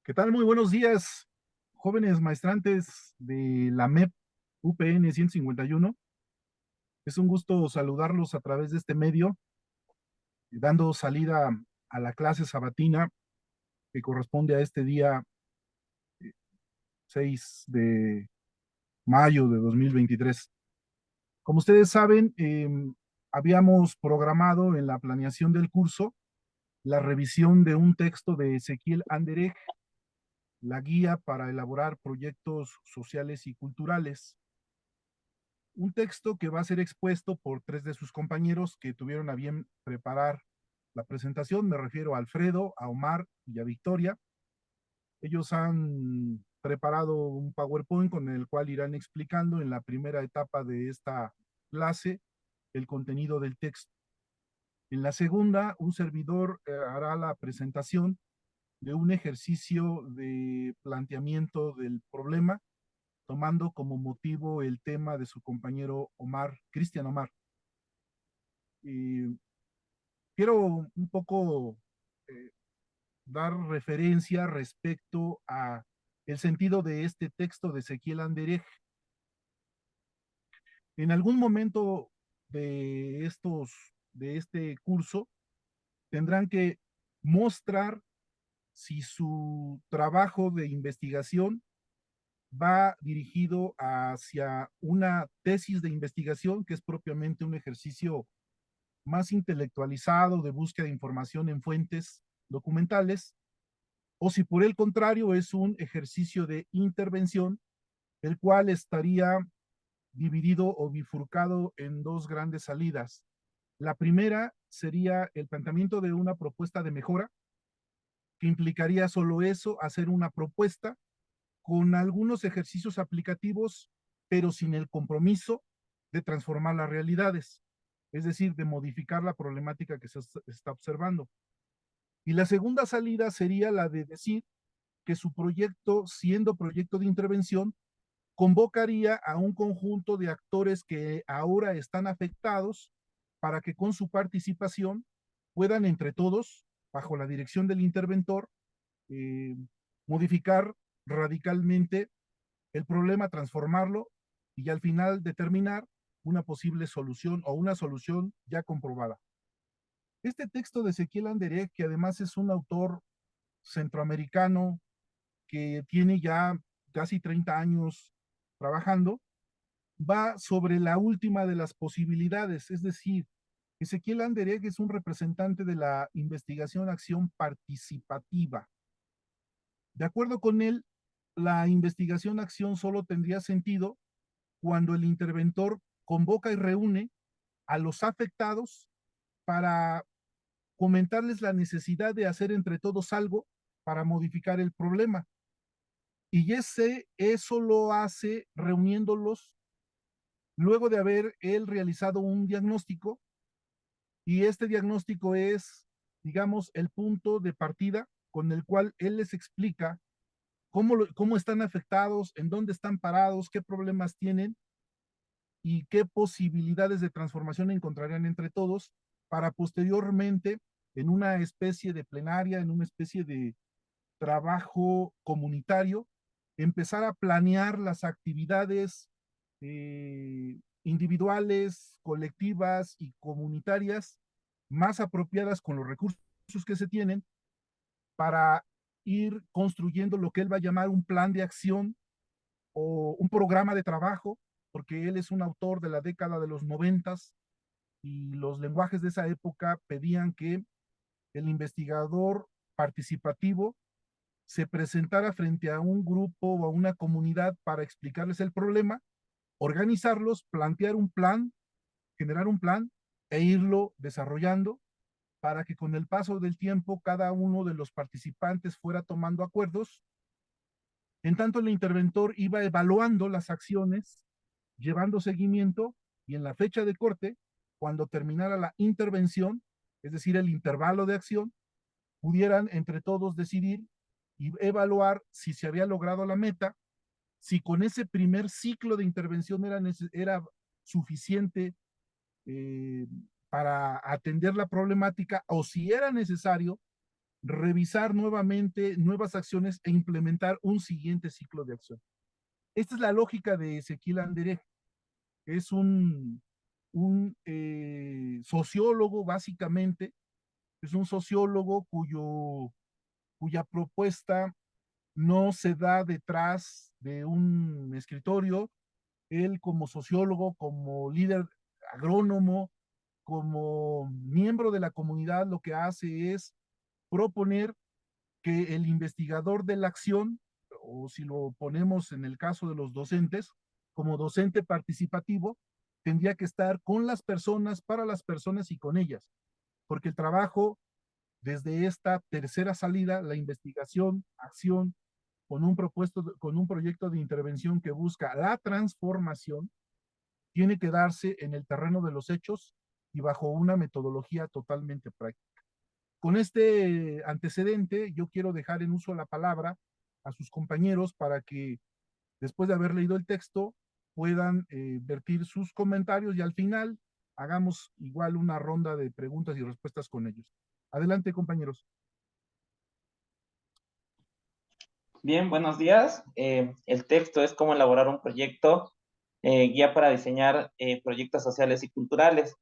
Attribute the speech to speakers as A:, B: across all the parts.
A: ¿Qué tal? Muy buenos días, jóvenes maestrantes de la MEP UPN 151. Es un gusto saludarlos a través de este medio, dando salida a la clase sabatina que corresponde a este día 6 de mayo de 2023. Como ustedes saben, habíamos programado en la planeación del curso la revisión de un texto de Ezequiel Anderej, la guía para elaborar proyectos sociales y culturales. Un texto que va a ser expuesto por tres de sus compañeros que tuvieron a bien preparar la presentación. Me refiero a Alfredo, a Omar y a Victoria. Ellos han preparado un PowerPoint con el cual irán explicando en la primera etapa de esta clase el contenido del texto. En la segunda, un servidor hará la presentación de un ejercicio de planteamiento del problema, tomando como motivo el tema de su compañero Omar, Cristian Omar. Y quiero un poco eh, dar referencia respecto a el sentido de este texto de Ezequiel Anderej. En algún momento de este curso, tendrán que mostrar si su trabajo de investigación va dirigido hacia una tesis de investigación, que es propiamente un ejercicio más intelectualizado de búsqueda de información en fuentes documentales, o si por el contrario es un ejercicio de intervención, el cual estaría dividido o bifurcado en dos grandes salidas. La primera sería el planteamiento de una propuesta de mejora, que implicaría solo eso, hacer una propuesta con algunos ejercicios aplicativos, pero sin el compromiso de transformar las realidades, es decir, de modificar la problemática que se está observando. Y la segunda salida sería la de decir que su proyecto, siendo proyecto de intervención, convocaría a un conjunto de actores que ahora están afectados para que con su participación puedan entre todos, bajo la dirección del interventor, eh, modificar radicalmente el problema, transformarlo y al final determinar una posible solución o una solución ya comprobada. Este texto de Ezequiel Anderej, que además es un autor centroamericano que tiene ya casi 30 años trabajando, va sobre la última de las posibilidades, es decir, Ezequiel Anderej es un representante de la investigación-acción participativa. De acuerdo con él, la investigación-acción solo tendría sentido cuando el interventor convoca y reúne a los afectados para comentarles la necesidad de hacer entre todos algo para modificar el problema. Y eso lo hace reuniéndolos luego de haber él realizado un diagnóstico, y este diagnóstico es, digamos, el punto de partida con el cual él les explica cómo están afectados, en dónde están parados, qué problemas tienen y qué posibilidades de transformación encontrarían entre todos para posteriormente, en una especie de plenaria, en una especie de trabajo comunitario, empezar a planear las actividades individuales, colectivas y comunitarias más apropiadas con los recursos que se tienen para ir construyendo lo que él va a llamar un plan de acción o un programa de trabajo, porque él es un autor de la década de los 90 y los lenguajes de esa época pedían que el investigador participativo se presentara frente a un grupo o a una comunidad para explicarles el problema, organizarlos, plantear un plan, generar un plan e irlo desarrollando para que con el paso del tiempo cada uno de los participantes fuera tomando acuerdos. En tanto, el interventor iba evaluando las acciones, llevando seguimiento, y en la fecha de corte, cuando terminara la intervención, es decir, el intervalo de acción, pudieran entre todos decidir y evaluar si se había logrado la meta, si con ese primer ciclo de intervención era suficiente para atender la problemática, o si era necesario revisar nuevamente nuevas acciones e implementar un siguiente ciclo de acción. Esta es la lógica de Ezequiel Anderej. Es un sociólogo, básicamente. Es un sociólogo cuya propuesta no se da detrás de un escritorio. Él como sociólogo, como líder agrónomo, como miembro de la comunidad, lo que hace es proponer que el investigador de la acción, o si lo ponemos en el caso de los docentes, como docente participativo, tendría que estar con las personas, para las personas y con ellas, porque el trabajo desde esta tercera salida, la investigación, acción, con un proyecto de intervención que busca la transformación, tiene que darse en el terreno de los hechos y bajo una metodología totalmente práctica. Con este antecedente, yo quiero dejar en uso la palabra a sus compañeros para que, después de haber leído el texto, puedan vertir sus comentarios y al final hagamos igual una ronda de preguntas y respuestas con ellos. Adelante, compañeros.
B: Bien, buenos días. El texto es cómo elaborar un proyecto, guía para diseñar proyectos sociales y culturales.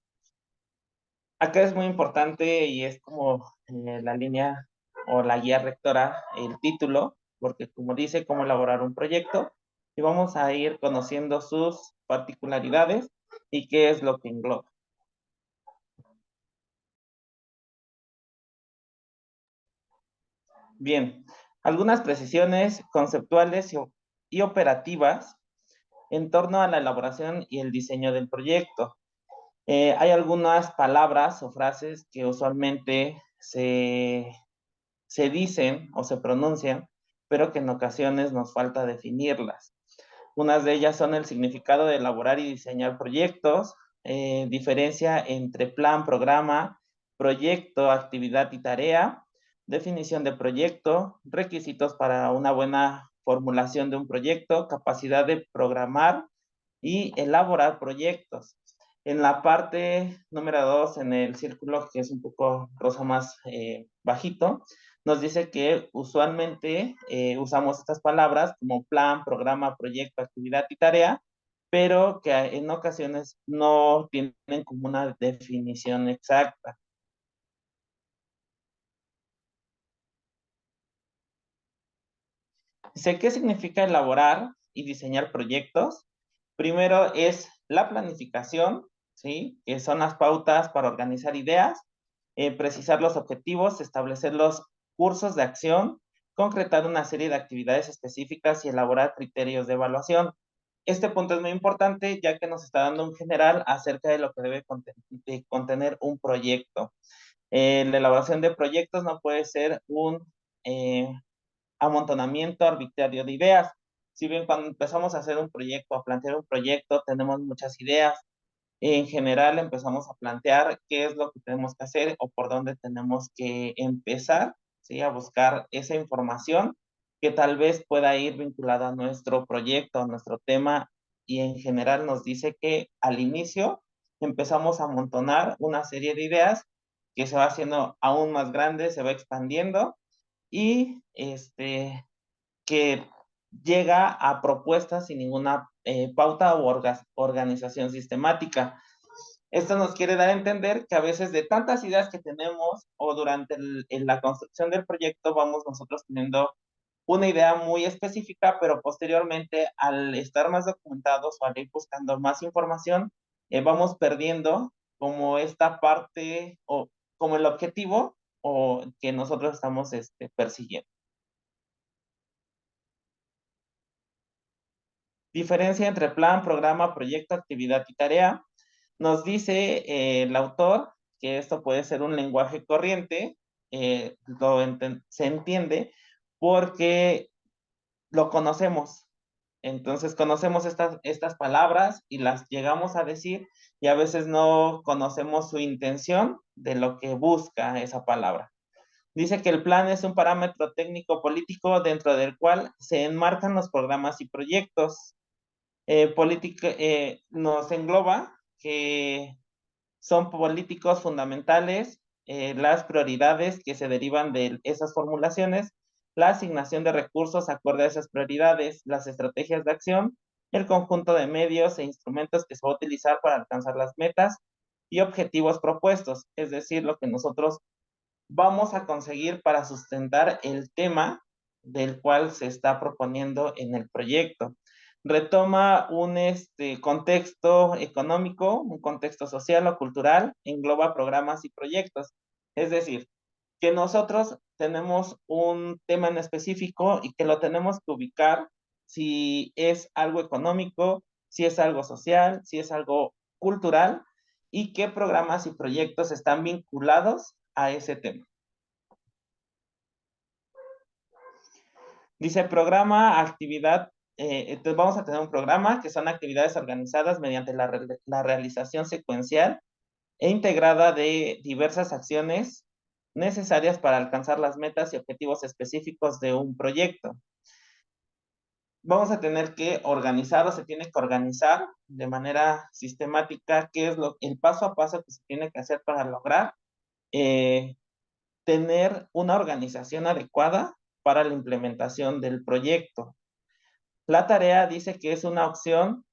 B: Acá es muy importante y es como la línea o la guía rectora, el título, porque como dice, cómo elaborar un proyecto, y vamos a ir conociendo sus particularidades y qué es lo que engloba. Bien, algunas precisiones conceptuales y operativas en torno a la elaboración y el diseño del proyecto. Hay algunas palabras o frases que usualmente se dicen o se pronuncian, pero que en ocasiones nos falta definirlas. Unas de ellas son el significado de elaborar y diseñar proyectos, diferencia entre plan, programa, proyecto, actividad y tarea, definición de proyecto, requisitos para una buena formulación de un proyecto, capacidad de programar y elaborar proyectos. En la parte número 2, en el círculo que es un poco rosa más bajito, nos dice que usualmente usamos estas palabras como plan, programa, proyecto, actividad y tarea, pero que en ocasiones no tienen como una definición exacta. Dice, ¿qué significa elaborar y diseñar proyectos? Primero es la planificación, ¿sí? Que son las pautas para organizar ideas, precisar los objetivos, establecer los cursos de acción, concretar una serie de actividades específicas y elaborar criterios de evaluación. Este punto es muy importante ya que nos está dando un general acerca de lo que debe contener un proyecto. La elaboración de proyectos no puede ser un amontonamiento arbitrario de ideas. Si bien cuando empezamos a hacer un proyecto, a plantear un proyecto, tenemos muchas ideas, en general empezamos a plantear qué es lo que tenemos que hacer o por dónde tenemos que empezar, ¿sí? A buscar esa información que tal vez pueda ir vinculada a nuestro proyecto, a nuestro tema, y en general nos dice que al inicio empezamos a amontonar una serie de ideas que se va haciendo aún más grande, se va expandiendo y que llega a propuestas sin ninguna pauta o organización sistemática. Esto nos quiere dar a entender que a veces de tantas ideas que tenemos o durante la construcción del proyecto vamos nosotros teniendo una idea muy específica, pero posteriormente al estar más documentados o al ir buscando más información, vamos perdiendo como esta parte o como el objetivo o que nosotros estamos persiguiendo. Diferencia entre plan, programa, proyecto, actividad y tarea. Nos dice el autor que esto puede ser un lenguaje corriente, se entiende porque lo conocemos. Entonces conocemos estas palabras y las llegamos a decir y a veces no conocemos su intención de lo que busca esa palabra. Dice que el plan es un parámetro técnico-político dentro del cual se enmarcan los programas y proyectos. Política nos engloba que son políticos fundamentales las prioridades que se derivan de esas formulaciones, la asignación de recursos acorde a esas prioridades, las estrategias de acción, el conjunto de medios e instrumentos que se va a utilizar para alcanzar las metas y objetivos propuestos, es decir, lo que nosotros vamos a conseguir para sustentar el tema del cual se está proponiendo en el proyecto. Retoma un contexto económico, un contexto social o cultural, engloba programas y proyectos. Es decir, que nosotros tenemos un tema en específico y que lo tenemos que ubicar si es algo económico, si es algo social, si es algo cultural y qué programas y proyectos están vinculados a ese tema. Dice programa, actividad. Entonces vamos a tener un programa que son actividades organizadas mediante la realización secuencial e integrada de diversas acciones necesarias para alcanzar las metas y objetivos específicos de un proyecto. Vamos a tener que organizar o se tiene que organizar de manera sistemática qué es el paso a paso que se tiene que hacer para lograr tener una organización adecuada para la implementación del proyecto. La tarea dice que es una acción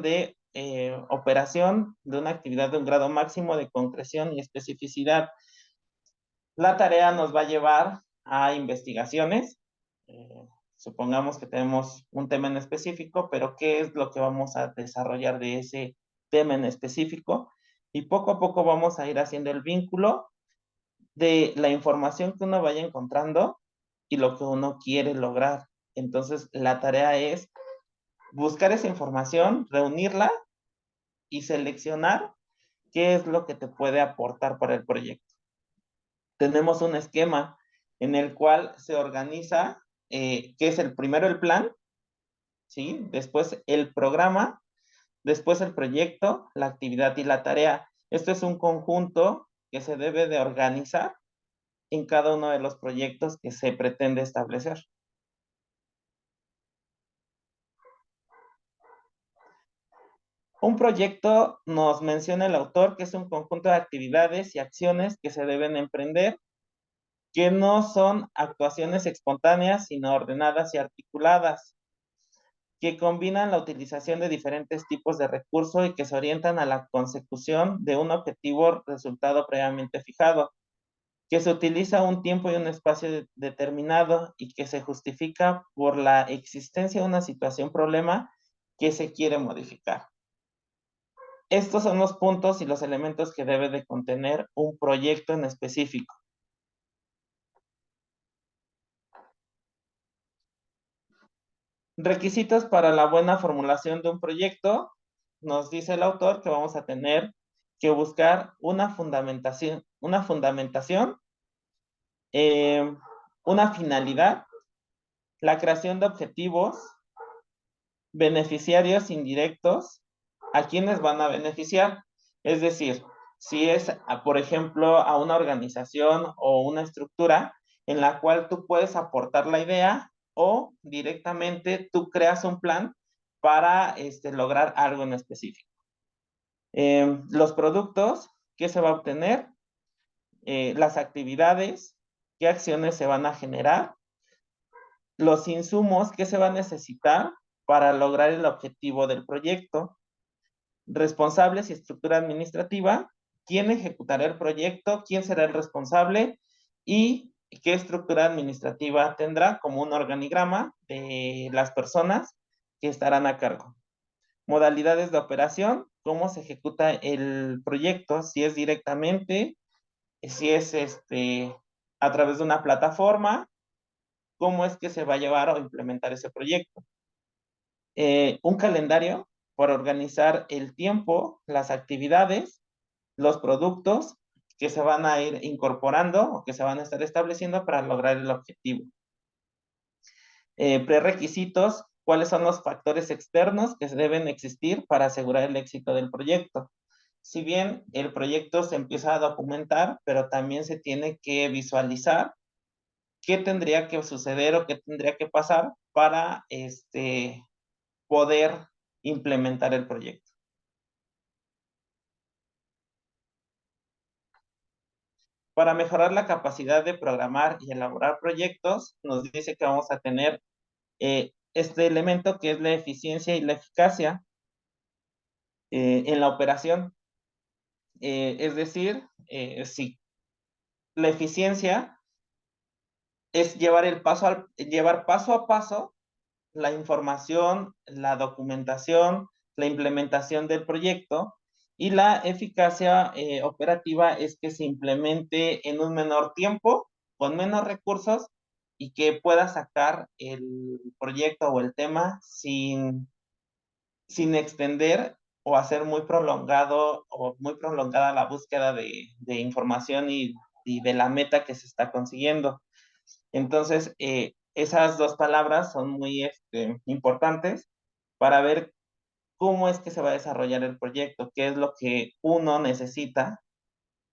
B: de operación de una actividad de un grado máximo de concreción y especificidad. La tarea nos va a llevar a investigaciones. Supongamos que tenemos un tema en específico, pero ¿qué es lo que vamos a desarrollar de ese tema en específico? Y poco a poco vamos a ir haciendo el vínculo de la información que uno vaya encontrando y lo que uno quiere lograr. Entonces, la tarea es buscar esa información, reunirla y seleccionar qué es lo que te puede aportar para el proyecto. Tenemos un esquema en el cual se organiza, que es primero el plan, ¿sí? Después el programa, después el proyecto, la actividad y la tarea. Esto es un conjunto que se debe de organizar en cada uno de los proyectos que se pretende establecer. Un proyecto, nos menciona el autor, que es un conjunto de actividades y acciones que se deben emprender, que no son actuaciones espontáneas, sino ordenadas y articuladas, que combinan la utilización de diferentes tipos de recursos y que se orientan a la consecución de un objetivo resultado previamente fijado, que se utiliza un tiempo y un espacio determinado y que se justifica por la existencia de una situación problema que se quiere modificar. Estos son los puntos y los elementos que debe de contener un proyecto en específico. Requisitos para la buena formulación de un proyecto. Nos dice el autor que vamos a tener que buscar una fundamentación, una finalidad, la creación de objetivos, beneficiarios indirectos, a quienes van a beneficiar. Es decir, si es, por ejemplo, a una organización o una estructura en la cual tú puedes aportar la idea o directamente tú creas un plan para lograr algo en específico. Los productos que se va a obtener, las actividades, qué acciones se van a generar, los insumos que se va a necesitar para lograr el objetivo del proyecto, responsables y estructura administrativa, quién ejecutará el proyecto, quién será el responsable y qué estructura administrativa tendrá como un organigrama de las personas que estarán a cargo. Modalidades de operación, cómo se ejecuta el proyecto, si es directamente, si es a través de una plataforma, cómo es que se va a llevar o implementar ese proyecto. Un calendario para organizar el tiempo, las actividades, los productos que se van a ir incorporando o que se van a estar estableciendo para lograr el objetivo. Prerequisitos, cuáles son los factores externos que deben existir para asegurar el éxito del proyecto. Si bien el proyecto se empieza a documentar, pero también se tiene que visualizar qué tendría que suceder o qué tendría que pasar para poder implementar el proyecto. Para mejorar la capacidad de programar y elaborar proyectos, nos dice que vamos a tener este elemento que es la eficiencia y la eficacia en la operación. Es decir, si la eficiencia es llevar paso a paso la información, la documentación, la implementación del proyecto, y la eficacia operativa es que se implemente en un menor tiempo, con menos recursos, y que pueda sacar el proyecto o el tema sin extender o hacer muy prolongado o muy prolongada la búsqueda de información y de la meta que se está consiguiendo. Entonces, esas dos palabras son muy importantes para ver cómo es que se va a desarrollar el proyecto, qué es lo que uno necesita,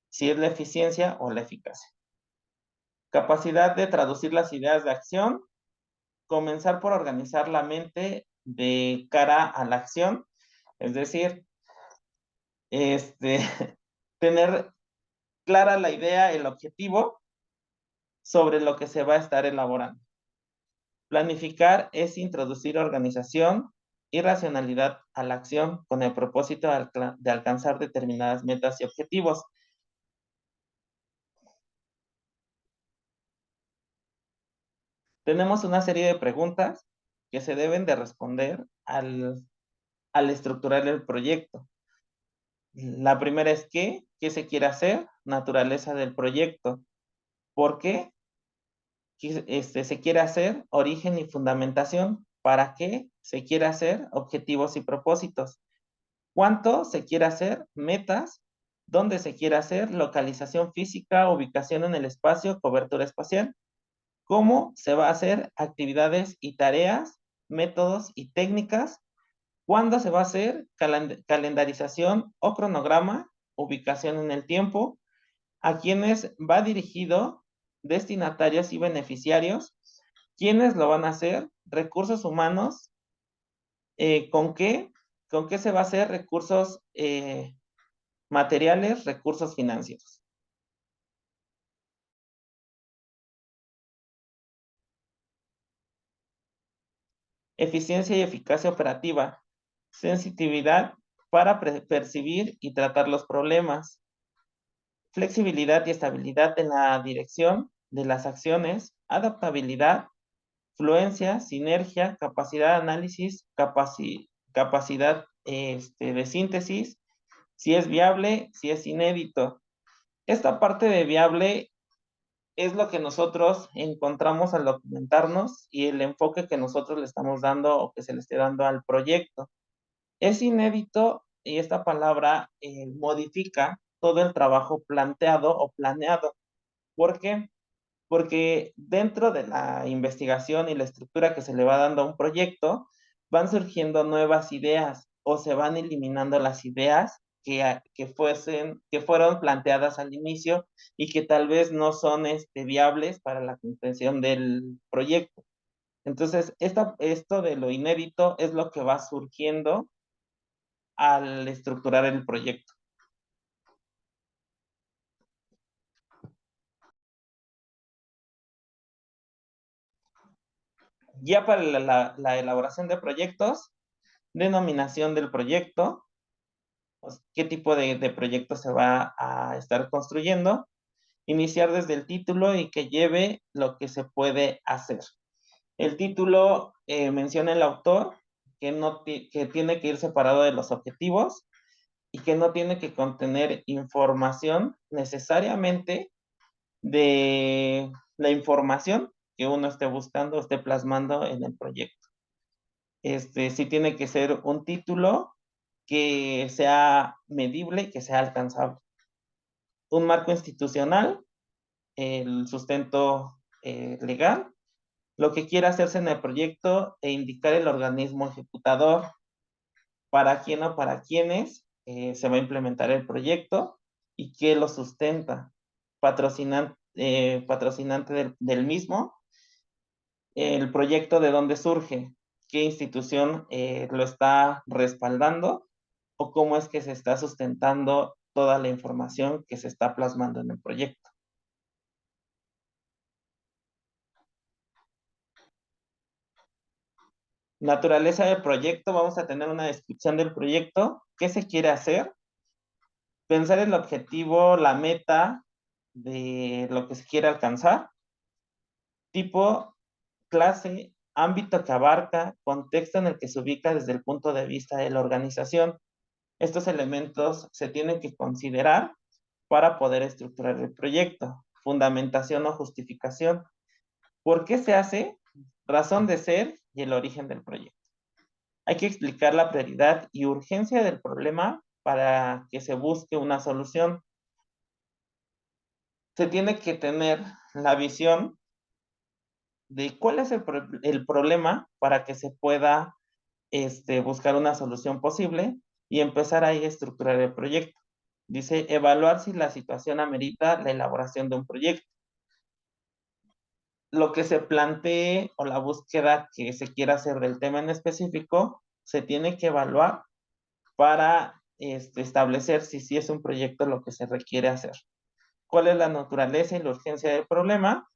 B: si es la eficiencia o la eficacia. Capacidad de traducir las ideas de acción, comenzar por organizar la mente de cara a la acción, es decir, este, tener clara la idea, el objetivo sobre lo que se va a estar elaborando. Planificar es introducir organización y racionalidad a la acción con el propósito de alcanzar determinadas metas y objetivos. Tenemos una serie de preguntas que se deben de responder al estructurar el proyecto. La primera es ¿qué se quiere hacer? Naturaleza del proyecto. ¿Por qué? Se quiere hacer origen y fundamentación. ¿Para qué se quiere hacer? Objetivos y propósitos. ¿Cuánto se quiere hacer? Metas. ¿Dónde se quiere hacer? Localización física, ubicación en el espacio, cobertura espacial. ¿Cómo se va a hacer? Actividades y tareas, métodos y técnicas. ¿Cuándo se va a hacer? Calendarización o cronograma, ubicación en el tiempo. ¿A quiénes va dirigido? Destinatarios y beneficiarios. ¿Quiénes lo van a hacer? Recursos humanos. ¿Con qué? ¿Con qué se va a hacer? Recursos materiales, recursos financieros. Eficiencia y eficacia operativa. Sensitividad para percibir y tratar los problemas. Flexibilidad y estabilidad en la dirección de las acciones. Adaptabilidad, fluencia, sinergia, capacidad de análisis, capacidad de síntesis, si es viable, si es inédito. Esta parte de viable es lo que nosotros encontramos al documentarnos y el enfoque que nosotros le estamos dando o que se le esté dando al proyecto. Es inédito y esta palabra modifica todo el trabajo planteado o planeado. ¿Por qué? Porque dentro de la investigación y la estructura que se le va dando a un proyecto, van surgiendo nuevas ideas o se van eliminando las ideas que fueron planteadas al inicio y que tal vez no son viables para la comprensión del proyecto. Entonces, esto de lo inédito es lo que va surgiendo al estructurar el proyecto. Ya para la elaboración de proyectos, denominación del proyecto, pues, qué tipo de proyecto se va a estar construyendo, iniciar desde el título y que lleve lo que se puede hacer. El título menciona el autor que tiene que ir separado de los objetivos y que no tiene que contener información necesariamente de la información que uno esté buscando, esté plasmando en el proyecto. Sí tiene que ser un título que sea medible y que sea alcanzable. Un marco institucional, el sustento legal, lo que quiera hacerse en el proyecto e indicar el organismo ejecutador, para quién o para quiénes se va a implementar el proyecto y qué lo sustenta, patrocinante del mismo, el proyecto de dónde surge, qué institución lo está respaldando o cómo es que se está sustentando toda la información que se está plasmando en el proyecto. Naturaleza del proyecto, vamos a tener una descripción del proyecto, qué se quiere hacer, pensar el objetivo, la meta de lo que se quiere alcanzar, tipo, clase, ámbito que abarca, contexto en el que se ubica desde el punto de vista de la organización. Estos elementos se tienen que considerar para poder estructurar el proyecto. Fundamentación o justificación. ¿Por qué se hace? Razón de ser y el origen del proyecto. Hay que explicar la prioridad y urgencia del problema para que se busque una solución. Se tiene que tener la visión de cuál es el problema para que se pueda buscar una solución posible y empezar ahí a estructurar el proyecto. Dice, evaluar si la situación amerita la elaboración de un proyecto. Lo que se plantee o la búsqueda que se quiera hacer del tema en específico, se tiene que evaluar para establecer si sí es un proyecto lo que se requiere hacer. ¿Cuál es la naturaleza y la urgencia del problema?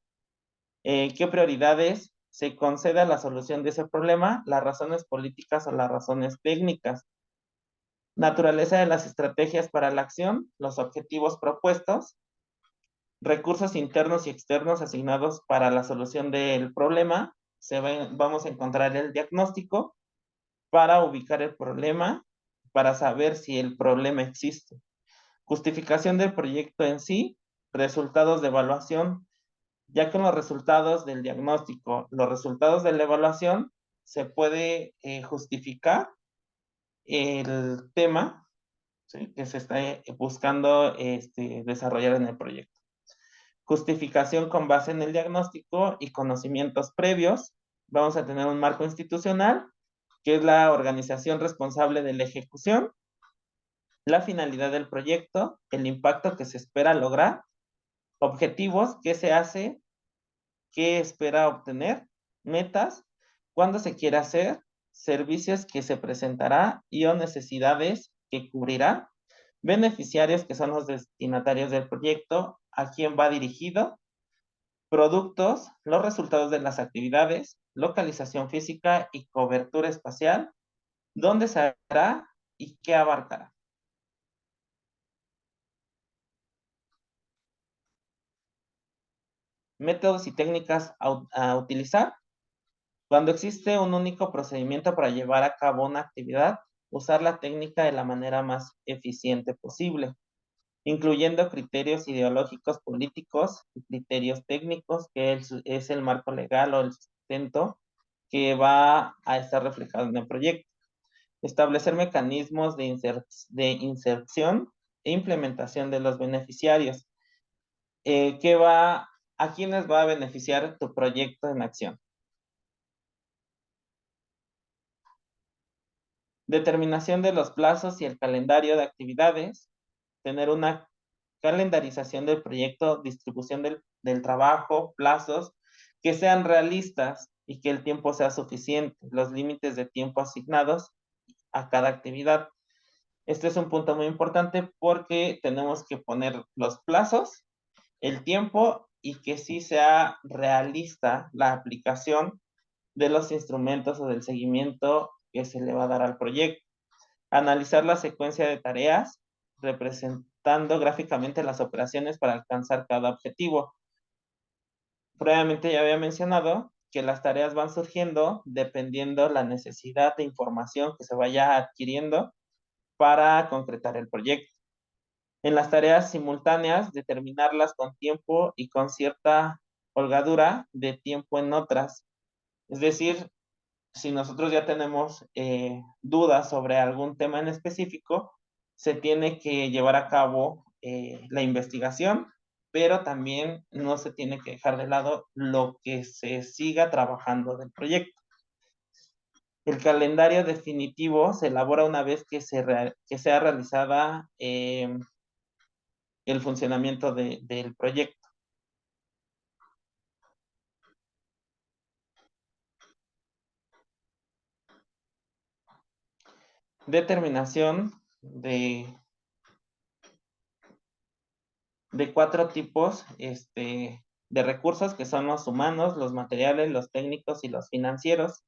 B: ¿Qué prioridades se concede a la solución de ese problema? ¿Las razones políticas o las razones técnicas? Naturaleza de las estrategias para la acción, los objetivos propuestos, recursos internos y externos asignados para la solución del problema. Vamos a encontrar el diagnóstico para ubicar el problema, para saber si el problema existe. Justificación del proyecto en sí, resultados de evaluación, ya con los resultados del diagnóstico, los resultados de la evaluación, se puede justificar el tema, ¿sí?, que se está buscando desarrollar en el proyecto. Justificación con base en el diagnóstico y conocimientos previos. Vamos a tener un marco institucional, que es la organización responsable de la ejecución, la finalidad del proyecto, el impacto que se espera lograr, objetivos, qué se hace, qué espera obtener, metas, cuándo se quiere hacer, servicios que se presentará y o necesidades que cubrirá, beneficiarios que son los destinatarios del proyecto, a quién va dirigido, productos, los resultados de las actividades, localización física y cobertura espacial, dónde se hará y qué abarcará. Métodos y técnicas a utilizar. Cuando existe un único procedimiento para llevar a cabo una actividad, usar la técnica de la manera más eficiente posible, incluyendo criterios ideológicos políticos y criterios técnicos, que es el marco legal o el sustento que va a estar reflejado en el proyecto. Establecer mecanismos de inserción e implementación de los beneficiarios. ¿A quiénes va a beneficiar tu proyecto en acción? Determinación de los plazos y el calendario de actividades. Tener una calendarización del proyecto, distribución del trabajo, plazos, que sean realistas y que el tiempo sea suficiente, los límites de tiempo asignados a cada actividad. Este es un punto muy importante porque tenemos que poner los plazos, el tiempo y que sí sea realista la aplicación de los instrumentos o del seguimiento que se le va a dar al proyecto. Analizar la secuencia de tareas, representando gráficamente las operaciones para alcanzar cada objetivo. Previamente ya había mencionado que las tareas van surgiendo dependiendo la necesidad de información que se vaya adquiriendo para concretar el proyecto. En las tareas simultáneas, determinarlas con tiempo y con cierta holgadura de tiempo en otras. Es decir, si nosotros ya tenemos dudas sobre algún tema en específico, se tiene que llevar a cabo la investigación, pero también no se tiene que dejar de lado lo que se siga trabajando del proyecto. El calendario definitivo se elabora una vez que sea realizada el funcionamiento del proyecto. Determinación de 4 tipos de recursos, que son los humanos, los materiales, los técnicos y los financieros.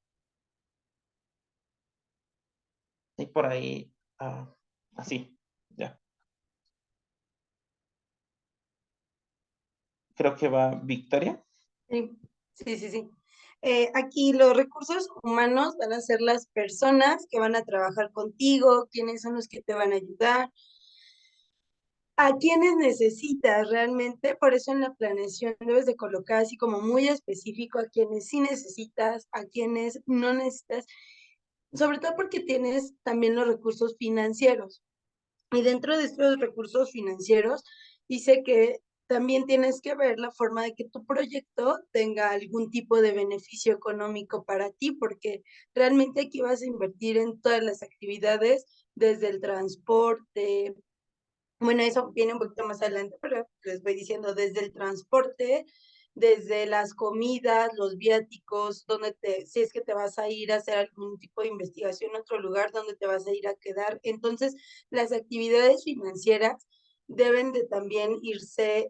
B: Y por ahí, así, ya. Creo que va Victoria.
C: Sí, sí, sí, sí. Aquí los recursos humanos van a ser las personas que van a trabajar contigo, quiénes son los que te van a ayudar, a quienes necesitas realmente, por eso en la planeación debes de colocar así como muy específico a quienes sí necesitas, a quienes no necesitas, sobre todo porque tienes también los recursos financieros. Y dentro de estos recursos financieros, dice que también tienes que ver la forma de que tu proyecto tenga algún tipo de beneficio económico para ti, porque realmente aquí vas a invertir en todas las actividades, desde el transporte. Bueno, eso viene un poquito más adelante, pero les voy diciendo desde el transporte, desde las comidas, los viáticos, si es que te vas a ir a hacer algún tipo de investigación en otro lugar, donde te vas a ir a quedar. Entonces, las actividades financieras deben de también irse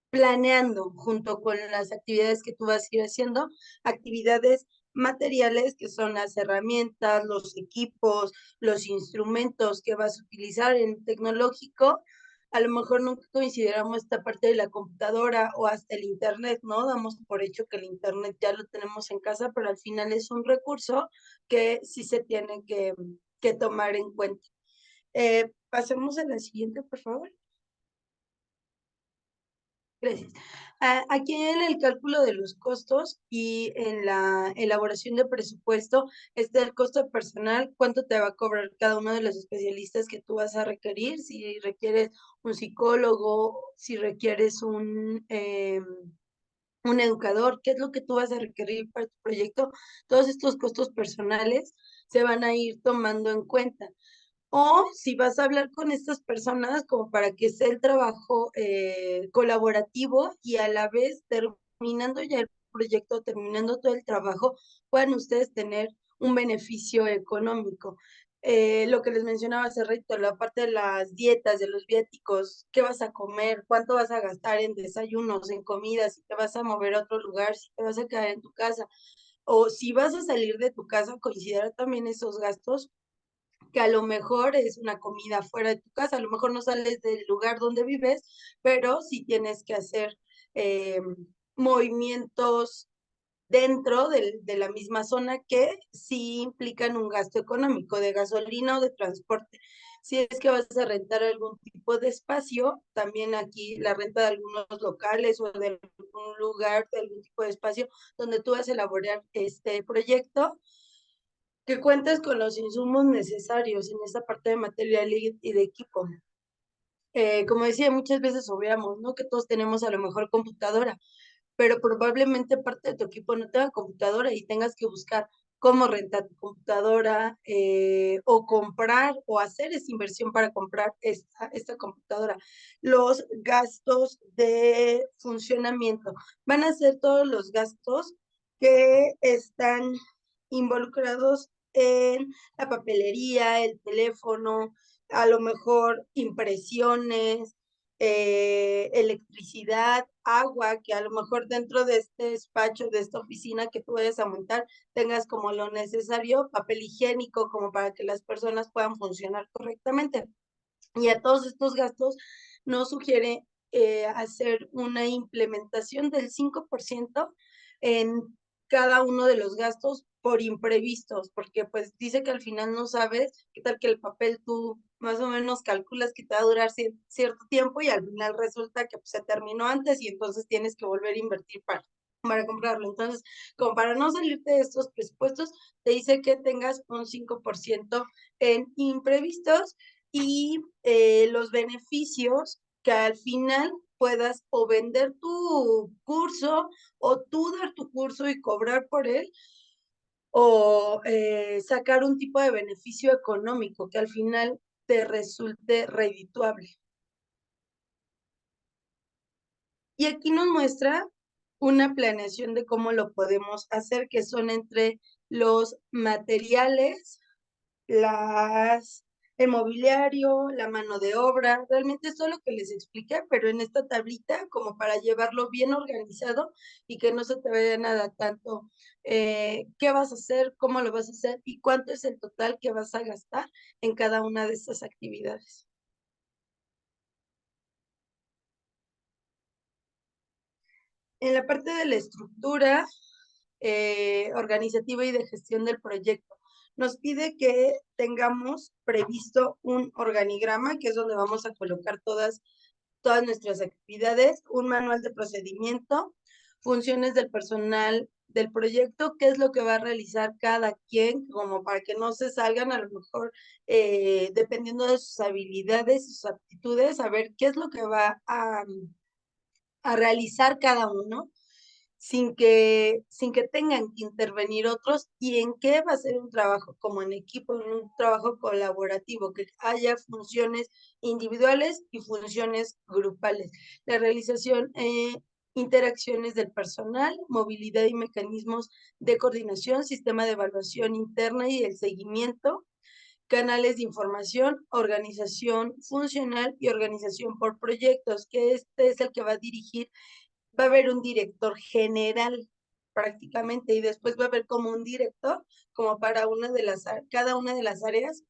C: planeando junto con las actividades que tú vas a ir haciendo, actividades materiales que son las herramientas, los equipos, los instrumentos que vas a utilizar en tecnológico. A lo mejor nunca consideramos esta parte de la computadora o hasta el internet, ¿no? Damos por hecho que el internet ya lo tenemos en casa, pero al final es un recurso que sí se tiene que tomar en cuenta. Pasemos a la siguiente, por favor. Gracias. Aquí en el cálculo de los costos y en la elaboración de presupuesto está el costo personal, cuánto te va a cobrar cada uno de los especialistas que tú vas a requerir, si requieres un psicólogo, si requieres un educador, qué es lo que tú vas a requerir para tu proyecto. Todos estos costos personales se van a ir tomando en cuenta. O si vas a hablar con estas personas como para que sea el trabajo colaborativo y a la vez terminando ya el proyecto, terminando todo el trabajo, puedan ustedes tener un beneficio económico. Lo que les mencionaba hace rato, la parte de las dietas, de los viáticos, qué vas a comer, cuánto vas a gastar en desayunos, en comidas, si te vas a mover a otro lugar, si te vas a quedar en tu casa, o si vas a salir de tu casa, considerar también esos gastos, que a lo mejor es una comida fuera de tu casa, a lo mejor no sales del lugar donde vives, pero sí tienes que hacer eh, movimientos dentro de la misma zona que sí implican un gasto económico de gasolina o de transporte. Si es que vas a rentar algún tipo de espacio, también aquí la renta de algunos locales o de algún lugar, de algún tipo de espacio donde tú vas a elaborar este proyecto, que cuentes con los insumos necesarios en esta parte de material y de equipo. Como decía, muchas veces obviamos, ¿no? Que todos tenemos a lo mejor computadora, pero probablemente parte de tu equipo no tenga computadora y tengas que buscar cómo rentar tu computadora o comprar o hacer esa inversión para comprar esta computadora. Los gastos de funcionamiento van a ser todos los gastos que están involucrados en la papelería, el teléfono, a lo mejor impresiones, electricidad, agua, que a lo mejor dentro de este despacho, de esta oficina que tú vayas a montar, tengas como lo necesario, papel higiénico, como para que las personas puedan funcionar correctamente. Y a todos estos gastos nos sugiere hacer una implementación del 5% en cada uno de los gastos por imprevistos, porque pues dice que al final no sabes qué tal que el papel tú más o menos calculas que te va a durar cierto tiempo y al final resulta que pues, se terminó antes y entonces tienes que volver a invertir para comprarlo. Entonces, como para no salirte de estos presupuestos, te dice que tengas un 5% en imprevistos y los beneficios que al final puedas o vender tu curso o tú dar tu curso y cobrar por él o sacar un tipo de beneficio económico que al final te resulte redituable. Y aquí nos muestra una planeación de cómo lo podemos hacer, que son entre los materiales, las el mobiliario, la mano de obra, realmente es todo lo que les expliqué, pero en esta tablita como para llevarlo bien organizado y que no se te vaya nada tanto qué vas a hacer, cómo lo vas a hacer y cuánto es el total que vas a gastar en cada una de estas actividades. En la parte de la estructura organizativa y de gestión del proyecto, nos pide que tengamos previsto un organigrama, que es donde vamos a colocar todas nuestras actividades, un manual de procedimiento, funciones del personal del proyecto, qué es lo que va a realizar cada quien, como para que no se salgan a lo mejor, dependiendo de sus habilidades y sus aptitudes, a ver qué es lo que va a realizar cada uno sin que tengan que intervenir otros y en qué va a ser un trabajo como en equipo, un trabajo colaborativo, que haya funciones individuales y funciones grupales. La realización, interacciones del personal, movilidad y mecanismos de coordinación, sistema de evaluación interna y el seguimiento, canales de información, organización funcional y organización por proyectos, que este es el que va a dirigir. Va a haber un director general prácticamente y después va a haber como un director como para cada una de las áreas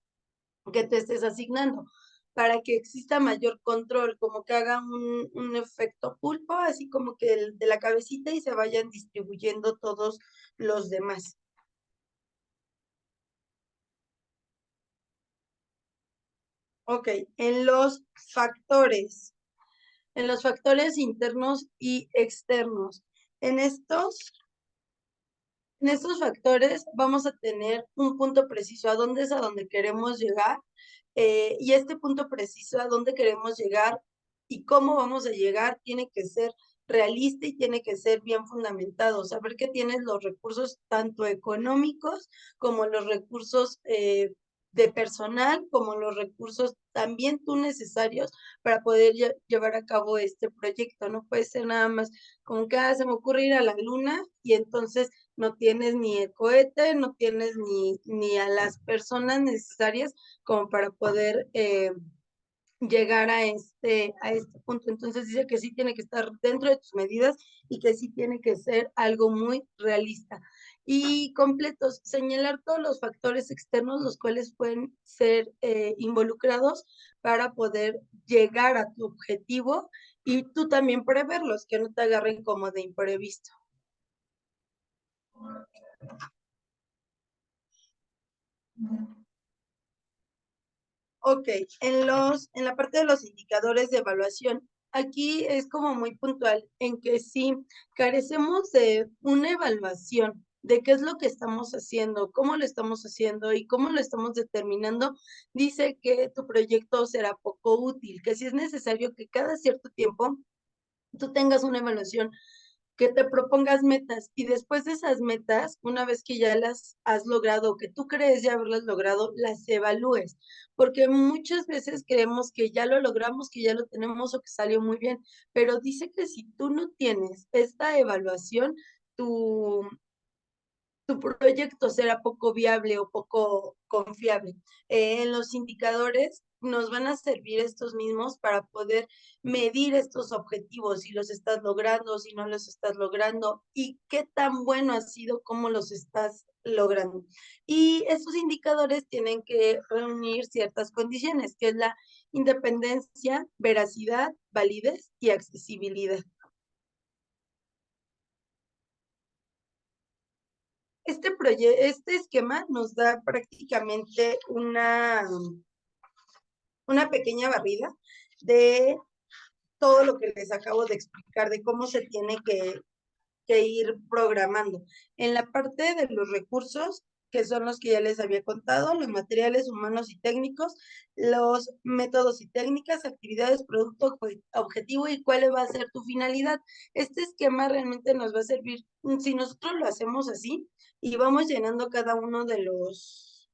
C: que te estés asignando para que exista mayor control, como que haga un efecto pulpo, así como que de la cabecita y se vayan distribuyendo todos los demás. Ok, en los factores, en los factores internos y externos. En estos En estos factores vamos a tener un punto preciso a dónde es a donde queremos llegar y este punto preciso a dónde queremos llegar y cómo vamos a llegar tiene que ser realista y tiene que ser bien fundamentado, saber que tienes los recursos tanto económicos como los recursos de personal, como los recursos también tú necesarios para poder llevar a cabo este proyecto. No puede ser nada más como que se me ocurre ir a la luna y entonces no tienes ni el cohete, no tienes ni a las personas necesarias como para poder llegar a este punto. Entonces dice que sí tiene que estar dentro de tus medidas y que sí tiene que ser algo muy realista. Y completos, señalar todos los factores externos los cuales pueden ser involucrados para poder llegar a tu objetivo y tú también preverlos, que no te agarren como de imprevisto. Ok, en la parte de los indicadores de evaluación, aquí es como muy puntual en que sí carecemos de una evaluación de qué es lo que estamos haciendo, cómo lo estamos haciendo y cómo lo estamos determinando, dice que tu proyecto será poco útil, que si es necesario que cada cierto tiempo tú tengas una evaluación, que te propongas metas y después de esas metas, una vez que ya las has logrado, que tú crees ya haberlas logrado, las evalúes, porque muchas veces creemos que ya lo logramos, que ya lo tenemos o que salió muy bien, pero dice que si tú no tienes esta evaluación, tu, tu proyecto será poco viable o poco confiable. En los indicadores nos van a servir estos mismos para poder medir estos objetivos, si los estás logrando, si no los estás logrando y qué tan bueno ha sido, cómo los estás logrando. Y estos indicadores tienen que reunir ciertas condiciones, que es la independencia, veracidad, validez y accesibilidad. Este esquema nos da prácticamente una pequeña barrida de todo lo que les acabo de explicar, de cómo se tiene que ir programando. En la parte de los recursos, que son los que ya les había contado, los materiales humanos y técnicos, los métodos y técnicas, actividades, producto, objetivo y cuál va a ser tu finalidad. Este esquema realmente nos va a servir, si nosotros lo hacemos así y vamos llenando cada uno de los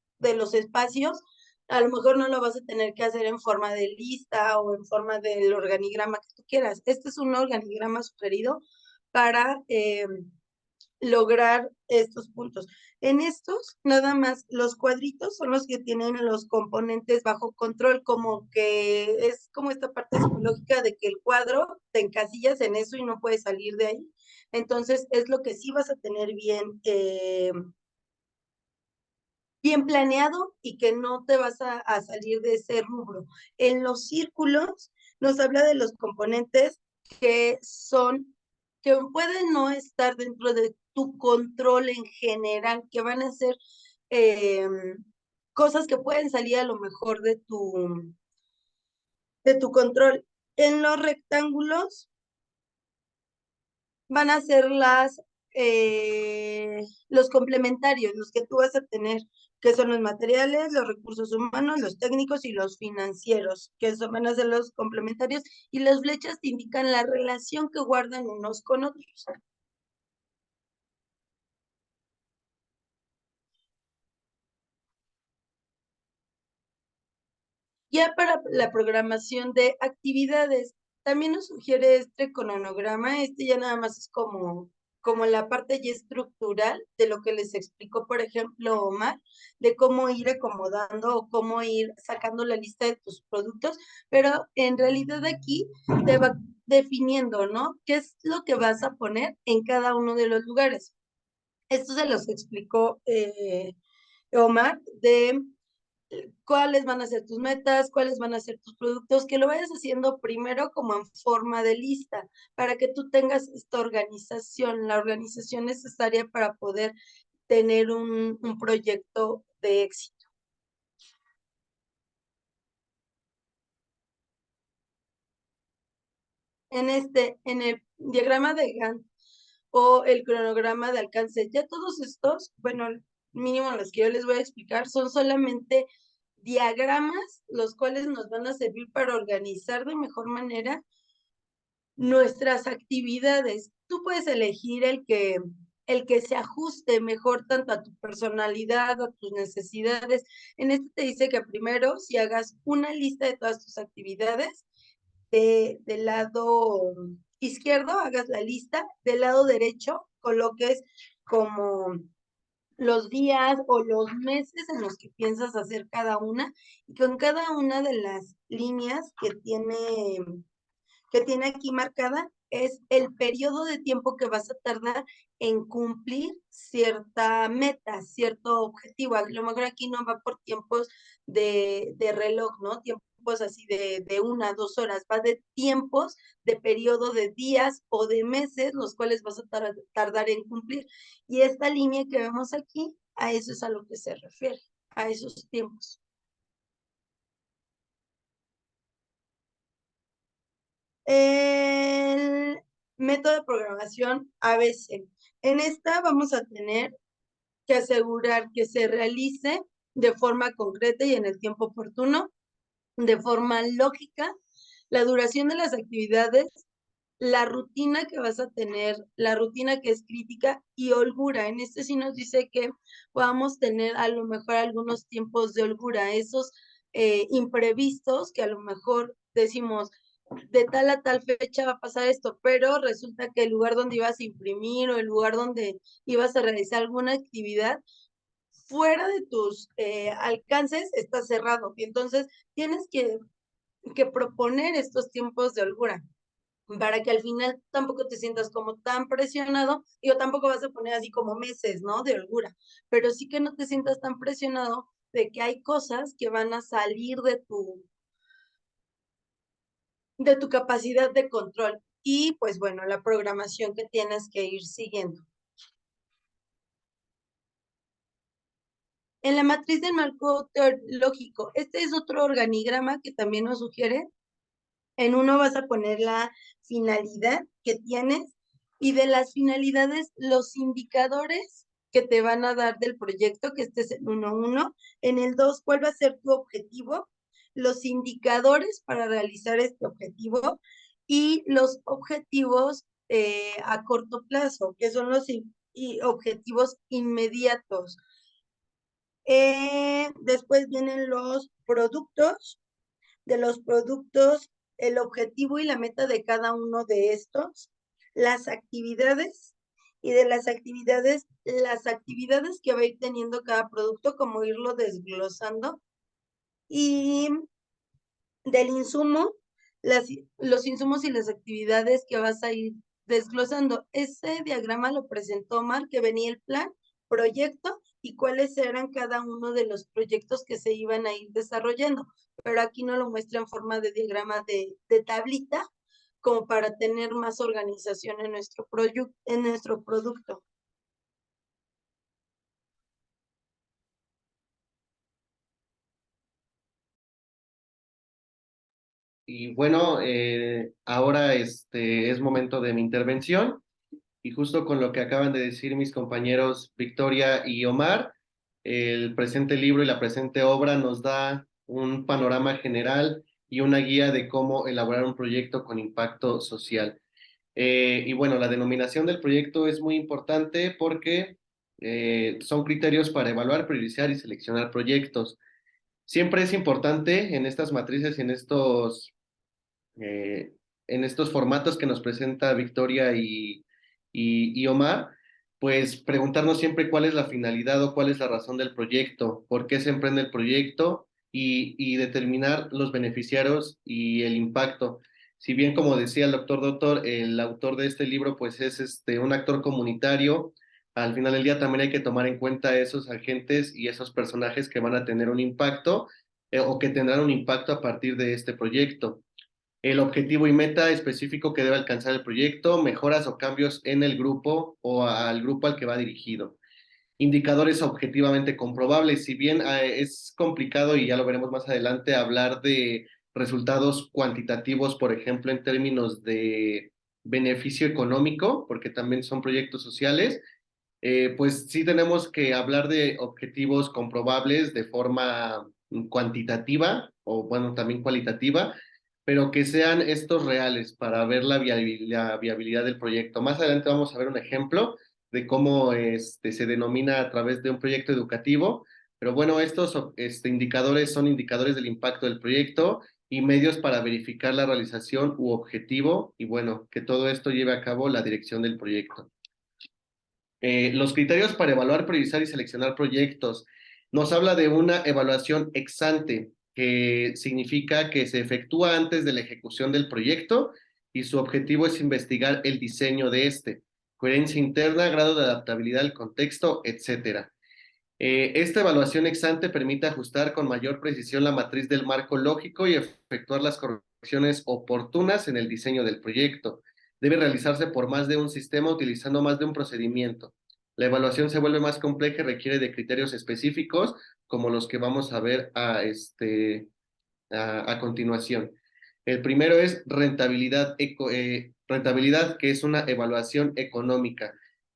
C: espacios, a lo mejor no lo vas a tener que hacer en forma de lista o en forma del organigrama que tú quieras. Este es un organigrama sugerido para lograr estos puntos. En estos, nada más, los cuadritos son los que tienen los componentes bajo control, como que es como esta parte psicológica de que el cuadro te encasillas en eso y no puedes salir de ahí. Entonces, es lo que sí vas a tener bien planeado y que no te vas a salir de ese rubro. En los círculos nos habla de los componentes que son, que pueden no estar dentro de tu control en general, que van a ser eh, cosas que pueden salir a lo mejor de tu control. En los rectángulos van a ser los complementarios, los que tú vas a tener, que son los materiales, los recursos humanos, los técnicos y los financieros, que son, van a ser los complementarios, y las flechas te indican la relación que guardan unos con otros. Ya para la programación de actividades, también nos sugiere este cronograma. Este ya nada más es como la parte ya estructural de lo que les explicó, por ejemplo, Omar, de cómo ir acomodando o cómo ir sacando la lista de tus productos, pero en realidad aquí te va definiendo, ¿no? ¿Qué es lo que vas a poner en cada uno de los lugares? Esto se los explicó Omar, de cuáles van a ser tus metas, cuáles van a ser tus productos, que lo vayas haciendo primero como en forma de lista, para que tú tengas esta organización, la organización necesaria para poder tener un proyecto de éxito. En el diagrama de Gantt o el cronograma de alcance, ya todos estos, bueno, mínimo los que yo les voy a explicar, son solamente diagramas, los cuales nos van a servir para organizar de mejor manera nuestras actividades. Tú puedes elegir el que se ajuste mejor tanto a tu personalidad, a tus necesidades. En este te dice que primero, si hagas una lista de todas tus actividades, del lado izquierdo hagas la lista, del lado derecho coloques como los días o los meses en los que piensas hacer cada una, y con cada una de las líneas que tiene aquí marcada es el periodo de tiempo que vas a tardar en cumplir cierta meta, cierto objetivo. A lo mejor aquí no va por tiempos de reloj, ¿no? Tiempos así de 1 a 2 horas, va de tiempos, de periodo de días o de meses, los cuales vas a tardar en cumplir. Y esta línea que vemos aquí, a eso es a lo que se refiere, a esos tiempos. El método de programación ABC. En esta vamos a tener que asegurar que se realice de forma concreta y en el tiempo oportuno, de forma lógica, la duración de las actividades, la rutina que vas a tener, la rutina que es crítica y holgura. En este sí nos dice que podamos tener a lo mejor algunos tiempos de holgura, esos imprevistos que a lo mejor decimos, de tal a tal fecha va a pasar esto, pero resulta que el lugar donde ibas a imprimir o el lugar donde ibas a realizar alguna actividad fuera de tus alcances está cerrado. Y entonces tienes que proponer estos tiempos de holgura para que al final tampoco te sientas como tan presionado, y tampoco vas a poner así como meses, ¿no? De holgura, pero sí que no te sientas tan presionado de que hay cosas que van a salir de tu capacidad de control y pues bueno, la programación que tienes que ir siguiendo. En la matriz del marco teológico, este es otro organigrama que también nos sugiere. En uno vas a poner la finalidad que tienes y de las finalidades, los indicadores que te van a dar del proyecto, que este es el 1.1. En el 2, ¿cuál va a ser tu objetivo? Los indicadores para realizar este objetivo y los objetivos a corto plazo, que son los objetivos inmediatos. Después vienen los productos. De los productos, el objetivo y la meta de cada uno de estos, las actividades y de las actividades que va a ir teniendo cada producto, como irlo desglosando, y del insumo, los insumos y las actividades que vas a ir desglosando. Ese diagrama lo presentó Omar, que venía el plan, proyecto y cuáles eran cada uno de los proyectos que se iban a ir desarrollando. Pero aquí no lo muestra en forma de diagrama de tablita, como para tener más organización en nuestro producto.
D: Y bueno, ahora es momento de mi intervención y justo con lo que acaban de decir mis compañeros Victoria y Omar, el presente libro y la presente obra nos da un panorama general y una guía de cómo elaborar un proyecto con impacto social. Y bueno, la denominación del proyecto es muy importante porque son criterios para evaluar, priorizar y seleccionar proyectos. Siempre es importante en estas matrices y eh, en estos formatos que nos presenta Victoria y Omar, pues preguntarnos siempre cuál es la finalidad o cuál es la razón del proyecto, por qué se emprende el proyecto y determinar los beneficiarios y el impacto. Si bien, como decía el doctor, el autor de este libro, pues es un actor comunitario, al final del día también hay que tomar en cuenta esos agentes y esos personajes que van a tener un impacto o que tendrán un impacto a partir de este proyecto. El objetivo y meta específico que debe alcanzar el proyecto, mejoras o cambios en el grupo o al grupo al que va dirigido. Indicadores objetivamente comprobables. Si bien es complicado y ya lo veremos más adelante hablar de resultados cuantitativos, por ejemplo, en términos de beneficio económico, porque también son proyectos sociales, pues sí tenemos que hablar de objetivos comprobables de forma cuantitativa o bueno, también cualitativa, pero que sean estos reales para ver la viabilidad del proyecto. Más adelante vamos a ver un ejemplo de cómo se denomina a través de un proyecto educativo, pero bueno, estos indicadores son indicadores del impacto del proyecto y medios para verificar la realización u objetivo y bueno, que todo esto lleve a cabo la dirección del proyecto. Los criterios para evaluar, priorizar y seleccionar proyectos. Nos habla de una evaluación ex ante, que significa que se efectúa antes de la ejecución del proyecto y su objetivo es investigar el diseño de este, coherencia interna, grado de adaptabilidad al contexto, etcétera. Esta evaluación ex ante permite ajustar con mayor precisión la matriz del marco lógico y efectuar las correcciones oportunas en el diseño del proyecto. Debe realizarse por más de un sistema utilizando más de un procedimiento. La evaluación se vuelve más compleja y requiere de criterios específicos como los que vamos a ver a continuación. El primero es rentabilidad, que es una evaluación económica.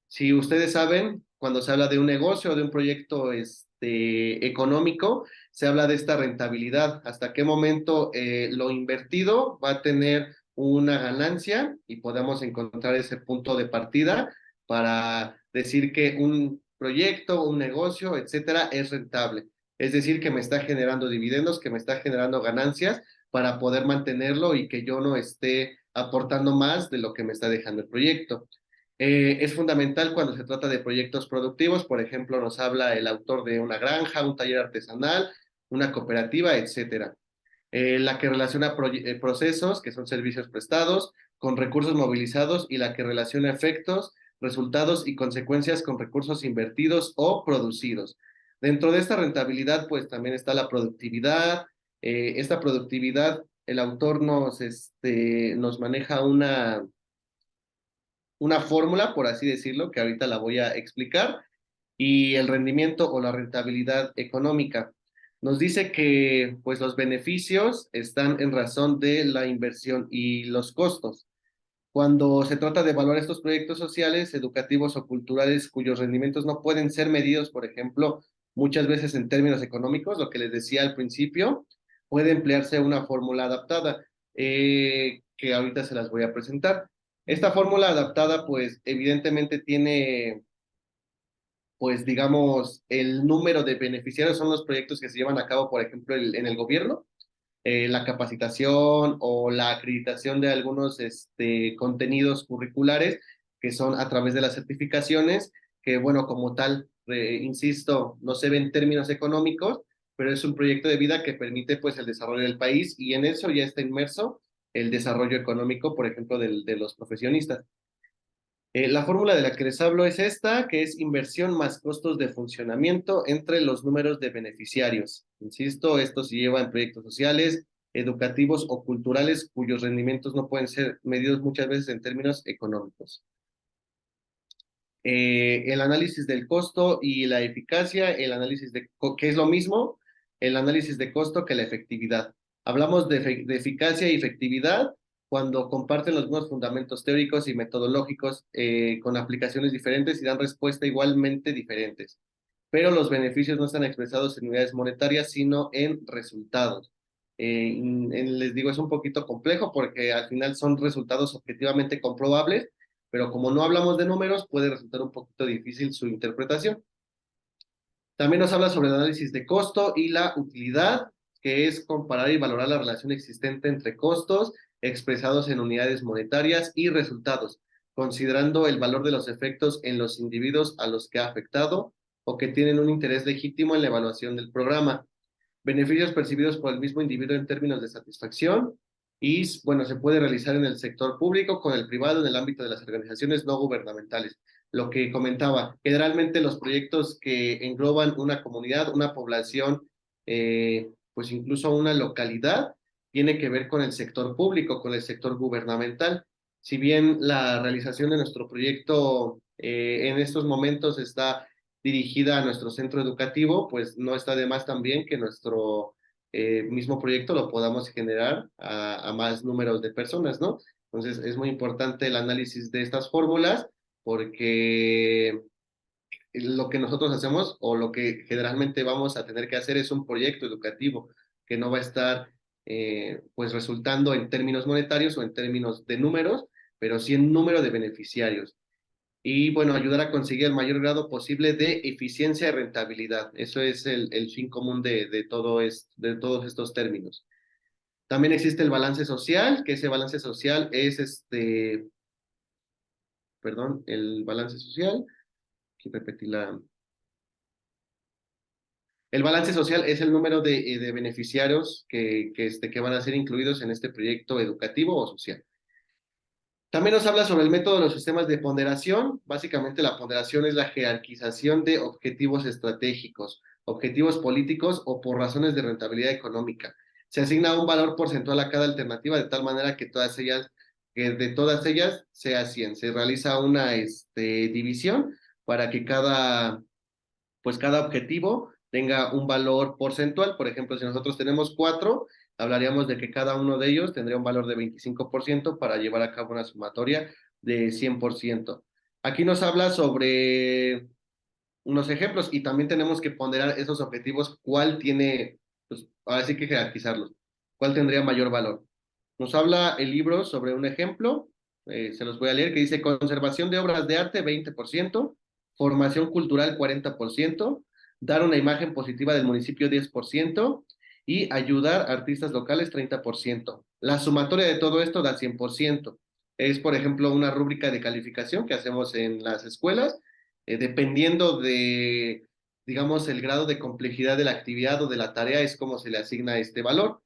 D: Si ustedes saben, cuando se habla de un negocio o de un proyecto económico, se habla de esta rentabilidad, hasta qué momento lo invertido va a tener una ganancia y podamos encontrar ese punto de partida para decir que un proyecto, un negocio, etcétera, es rentable. Es decir, que me está generando dividendos, que me está generando ganancias para poder mantenerlo y que yo no esté aportando más de lo que me está dejando el proyecto. Es fundamental cuando se trata de proyectos productivos, por ejemplo, nos habla el autor de una granja, un taller artesanal, una cooperativa, etcétera. La que relaciona procesos, que son servicios prestados, con recursos movilizados y la que relaciona efectos, resultados y consecuencias con recursos invertidos o producidos. Dentro de esta rentabilidad, pues también está la productividad. Esta productividad, el autor nos maneja una fórmula, por así decirlo, que ahorita la voy a explicar, y el rendimiento o la rentabilidad económica. Nos dice que pues los beneficios están en razón de la inversión y los costos. Cuando se trata de evaluar estos proyectos sociales, educativos o culturales cuyos rendimientos no pueden ser medidos, por ejemplo, muchas veces en términos económicos, lo que les decía al principio, puede emplearse una fórmula adaptada, que ahorita se las voy a presentar. Esta fórmula adaptada, pues evidentemente tiene, pues digamos, el número de beneficiarios son los proyectos que se llevan a cabo, por ejemplo, en el gobierno, la capacitación o la acreditación de algunos contenidos curriculares que son a través de las certificaciones, que bueno, como tal, insisto, no se ven en términos económicos, pero es un proyecto de vida que permite pues el desarrollo del país y en eso ya está inmerso el desarrollo económico, por ejemplo, de los profesionistas. La fórmula de la que les hablo es esta, que es inversión más costos de funcionamiento entre los números de beneficiarios. Insisto, esto se lleva en proyectos sociales, educativos o culturales cuyos rendimientos no pueden ser medidos muchas veces en términos económicos. El análisis del costo y la eficacia, el análisis de, que es lo mismo, el análisis de costo que la efectividad. Hablamos de eficacia y efectividad cuando comparten los mismos fundamentos teóricos y metodológicos con aplicaciones diferentes y dan respuesta igualmente diferentes. Pero los beneficios no están expresados en unidades monetarias, sino en resultados. Les digo, es un poquito complejo porque al final son resultados objetivamente comprobables, pero como no hablamos de números, puede resultar un poquito difícil su interpretación. También nos habla sobre el análisis de costo y la utilidad, que es comparar y valorar la relación existente entre costos expresados en unidades monetarias y resultados, considerando el valor de los efectos en los individuos a los que ha afectado o que tienen un interés legítimo en la evaluación del programa. Beneficios percibidos por el mismo individuo en términos de satisfacción, y bueno, se puede realizar en el sector público, con el privado, en el ámbito de las organizaciones no gubernamentales. Lo que comentaba, generalmente los proyectos que engloban una comunidad, una población, pues incluso una localidad, tiene que ver con el sector público, con el sector gubernamental. Si bien la realización de nuestro proyecto en estos momentos está dirigida a nuestro centro educativo, pues no está de más también que nuestro mismo proyecto lo podamos generar a más números de personas, ¿no? Entonces es muy importante el análisis de estas fórmulas porque lo que nosotros hacemos o lo que generalmente vamos a tener que hacer es un proyecto educativo que no va a estar pues resultando en términos monetarios o en términos de números, pero sí en número de beneficiarios. Y bueno, ayudar a conseguir el mayor grado posible de eficiencia y rentabilidad. Eso es el fin común de todos estos términos. También existe el balance social, que ese balance social es el balance social, aquí repetí el balance social es el número de beneficiarios que van a ser incluidos en este proyecto educativo o social. También nos habla sobre el método de los sistemas de ponderación. Básicamente la ponderación es la jerarquización de objetivos estratégicos, objetivos políticos o por razones de rentabilidad económica. Se asigna un valor porcentual a cada alternativa de tal manera que de todas ellas sea 100. Se realiza una división para que cada objetivo tenga un valor porcentual. Por ejemplo, si nosotros tenemos 4, hablaríamos de que cada uno de ellos tendría un valor de 25% para llevar a cabo una sumatoria de 100%. Aquí nos habla sobre unos ejemplos y también tenemos que ponderar esos objetivos, cuál tiene, pues ahora sí que jerarquizarlos, cuál tendría mayor valor. Nos habla el libro sobre un ejemplo, se los voy a leer, que dice conservación de obras de arte 20%, formación cultural 40%, dar una imagen positiva del municipio 10% y ayudar a artistas locales 30%. La sumatoria de todo esto da 100%. Es, por ejemplo, una rúbrica de calificación que hacemos en las escuelas, dependiendo de, digamos, el grado de complejidad de la actividad o de la tarea, es como se le asigna este valor.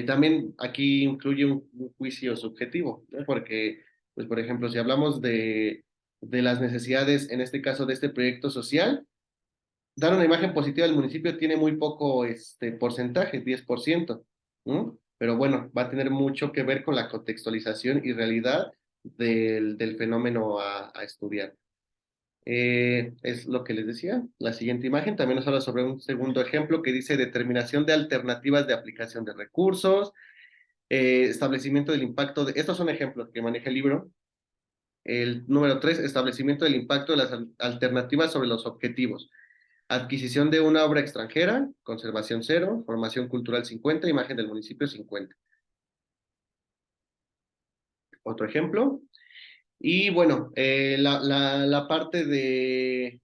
D: También aquí incluye un juicio subjetivo, ¿no? Porque, pues, por ejemplo, si hablamos de las necesidades, en este caso de este proyecto social, dar una imagen positiva del municipio tiene muy poco porcentaje, 10%, ¿no? Pero bueno, va a tener mucho que ver con la contextualización y realidad del fenómeno a estudiar. Es lo que les decía. La siguiente imagen también nos habla sobre un segundo ejemplo que dice determinación de alternativas de aplicación de recursos, establecimiento del impacto de... Estos son ejemplos que maneja el libro. El número 3, establecimiento del impacto de las alternativas sobre los objetivos. Adquisición de una obra extranjera, conservación 0, formación cultural 50, imagen del municipio 50. Otro ejemplo. Y bueno, la parte de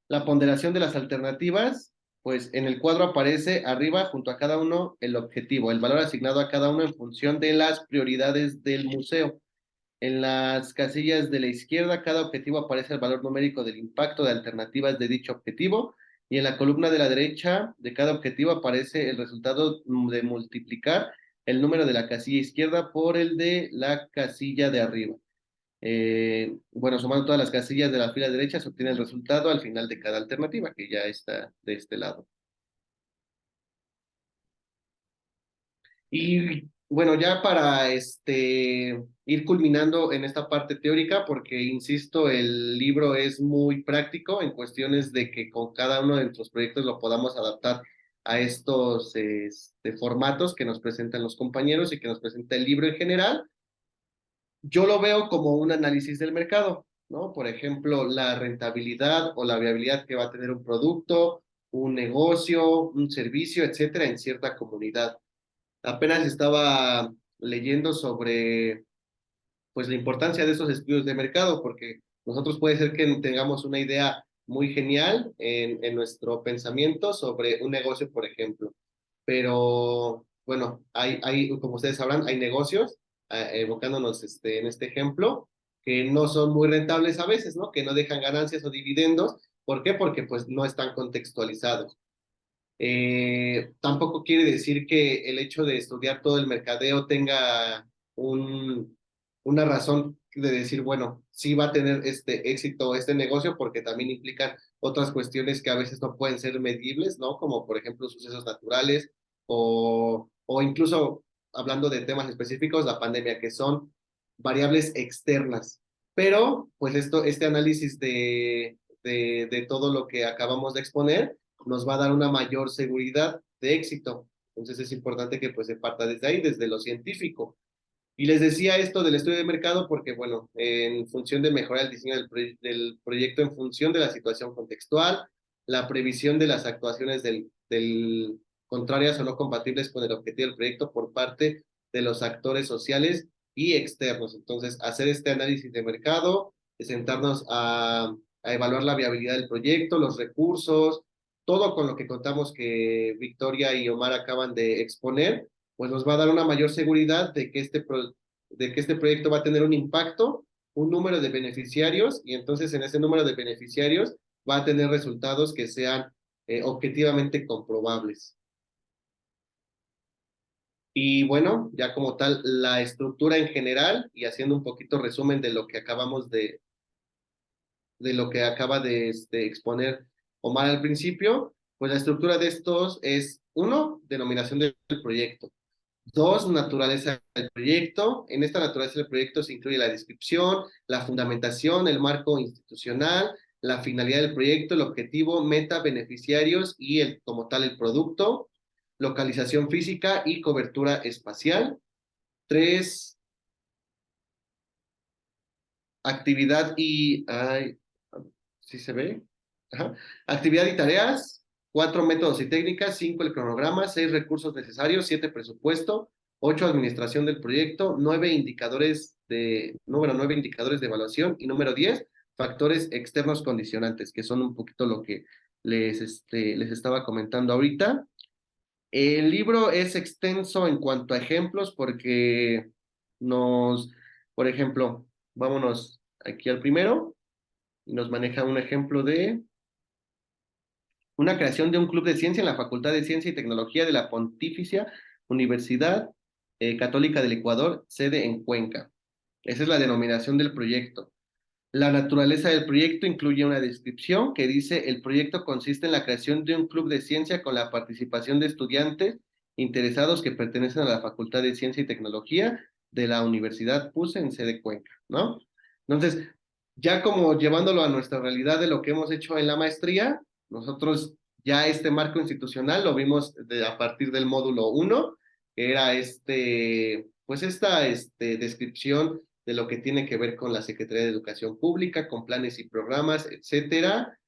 D: la ponderación de las alternativas, pues en el cuadro aparece arriba junto a cada uno el objetivo, el valor asignado a cada uno en función de las prioridades del museo. En las casillas de la izquierda, cada objetivo aparece el valor numérico del impacto de alternativas de dicho objetivo, y en la columna de la derecha de cada objetivo aparece el resultado de multiplicar el número de la casilla izquierda por el de la casilla de arriba. Bueno, sumando todas las casillas de la fila derecha se obtiene el resultado al final de cada alternativa, que ya está de este lado. Y bueno, ya para ir culminando en esta parte teórica, porque insisto, el libro es muy práctico en cuestiones de que con cada uno de nuestros proyectos lo podamos adaptar a estos formatos que nos presentan los compañeros y que nos presenta el libro en general. Yo lo veo como un análisis del mercado, ¿no? Por ejemplo, la rentabilidad o la viabilidad que va a tener un producto, un negocio, un servicio, etcétera, en cierta comunidad. Apenas estaba leyendo sobre pues la importancia de esos estudios de mercado, porque nosotros puede ser que tengamos una idea muy genial en nuestro pensamiento sobre un negocio, por ejemplo. Pero bueno, como ustedes sabrán, hay negocios, evocándonos en este ejemplo, que no son muy rentables a veces, ¿no? Que no dejan ganancias o dividendos. ¿Por qué? Porque pues no están contextualizados. Tampoco quiere decir que el hecho de estudiar todo el mercadeo tenga una razón de decir, bueno, sí va a tener este éxito este negocio, porque también implican otras cuestiones que a veces no pueden ser medibles, ¿no? Como por ejemplo sucesos naturales o incluso hablando de temas específicos, la pandemia, que son variables externas. Pero, pues este análisis de todo lo que acabamos de exponer nos va a dar una mayor seguridad de éxito. Entonces es importante que pues se parta desde ahí, desde lo científico. Y les decía esto del estudio de mercado porque, bueno, en función de mejorar el diseño del proyecto en función de la situación contextual, la previsión de las actuaciones del contrarias o no compatibles con el objetivo del proyecto por parte de los actores sociales y externos. Entonces, hacer este análisis de mercado, sentarnos a evaluar la viabilidad del proyecto, los recursos, todo con lo que contamos que Victoria y Omar acaban de exponer, pues nos va a dar una mayor seguridad de que este proyecto va a tener un impacto, un número de beneficiarios, y entonces en ese número de beneficiarios va a tener resultados que sean objetivamente comprobables. Y bueno, ya como tal, la estructura en general, y haciendo un poquito resumen de lo que acaba de exponer Omar al principio, pues la estructura de estos es, uno, denominación del proyecto. Dos, naturaleza del proyecto. En esta naturaleza del proyecto se incluye la descripción, la fundamentación, el marco institucional, la finalidad del proyecto, el objetivo, meta, beneficiarios y como tal el producto, localización física y cobertura espacial. Tres, actividad y... ¿sí se ve? Ajá. Actividad y tareas. 4, métodos y técnicas. 5, el cronograma. 6, recursos necesarios. 7, presupuesto. 8, administración del proyecto. 9, indicadores de evaluación. Y número 10, factores externos condicionantes, que son un poquito lo que les estaba comentando ahorita. El libro es extenso en cuanto a ejemplos porque por ejemplo, vámonos aquí al primero, y nos maneja un ejemplo de una creación de un club de ciencia en la Facultad de Ciencia y Tecnología de la Pontificia Universidad Católica del Ecuador, sede en Cuenca. Esa es la denominación del proyecto. La naturaleza del proyecto incluye una descripción que dice: el proyecto consiste en la creación de un club de ciencia con la participación de estudiantes interesados que pertenecen a la Facultad de Ciencia y Tecnología de la Universidad PUCE en sede Cuenca, ¿no? Entonces, ya como llevándolo a nuestra realidad de lo que hemos hecho en la maestría, nosotros ya este marco institucional lo vimos a partir del módulo 1, que era pues esta descripción de lo que tiene que ver con la Secretaría de Educación Pública, con planes y programas, etcétera.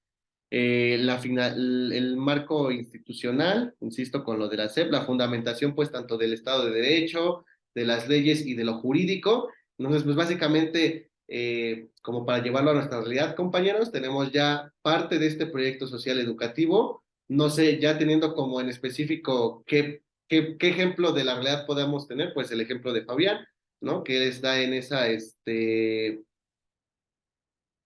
D: El marco institucional, insisto, con lo de la SEP, la fundamentación, pues, tanto del Estado de Derecho, de las leyes y de lo jurídico. Entonces, pues, básicamente, como para llevarlo a nuestra realidad, compañeros, tenemos ya parte de este proyecto social educativo. No sé, ya teniendo como en específico qué ejemplo de la realidad podemos tener, pues el ejemplo de Fabián. ¿no? Que él está en esa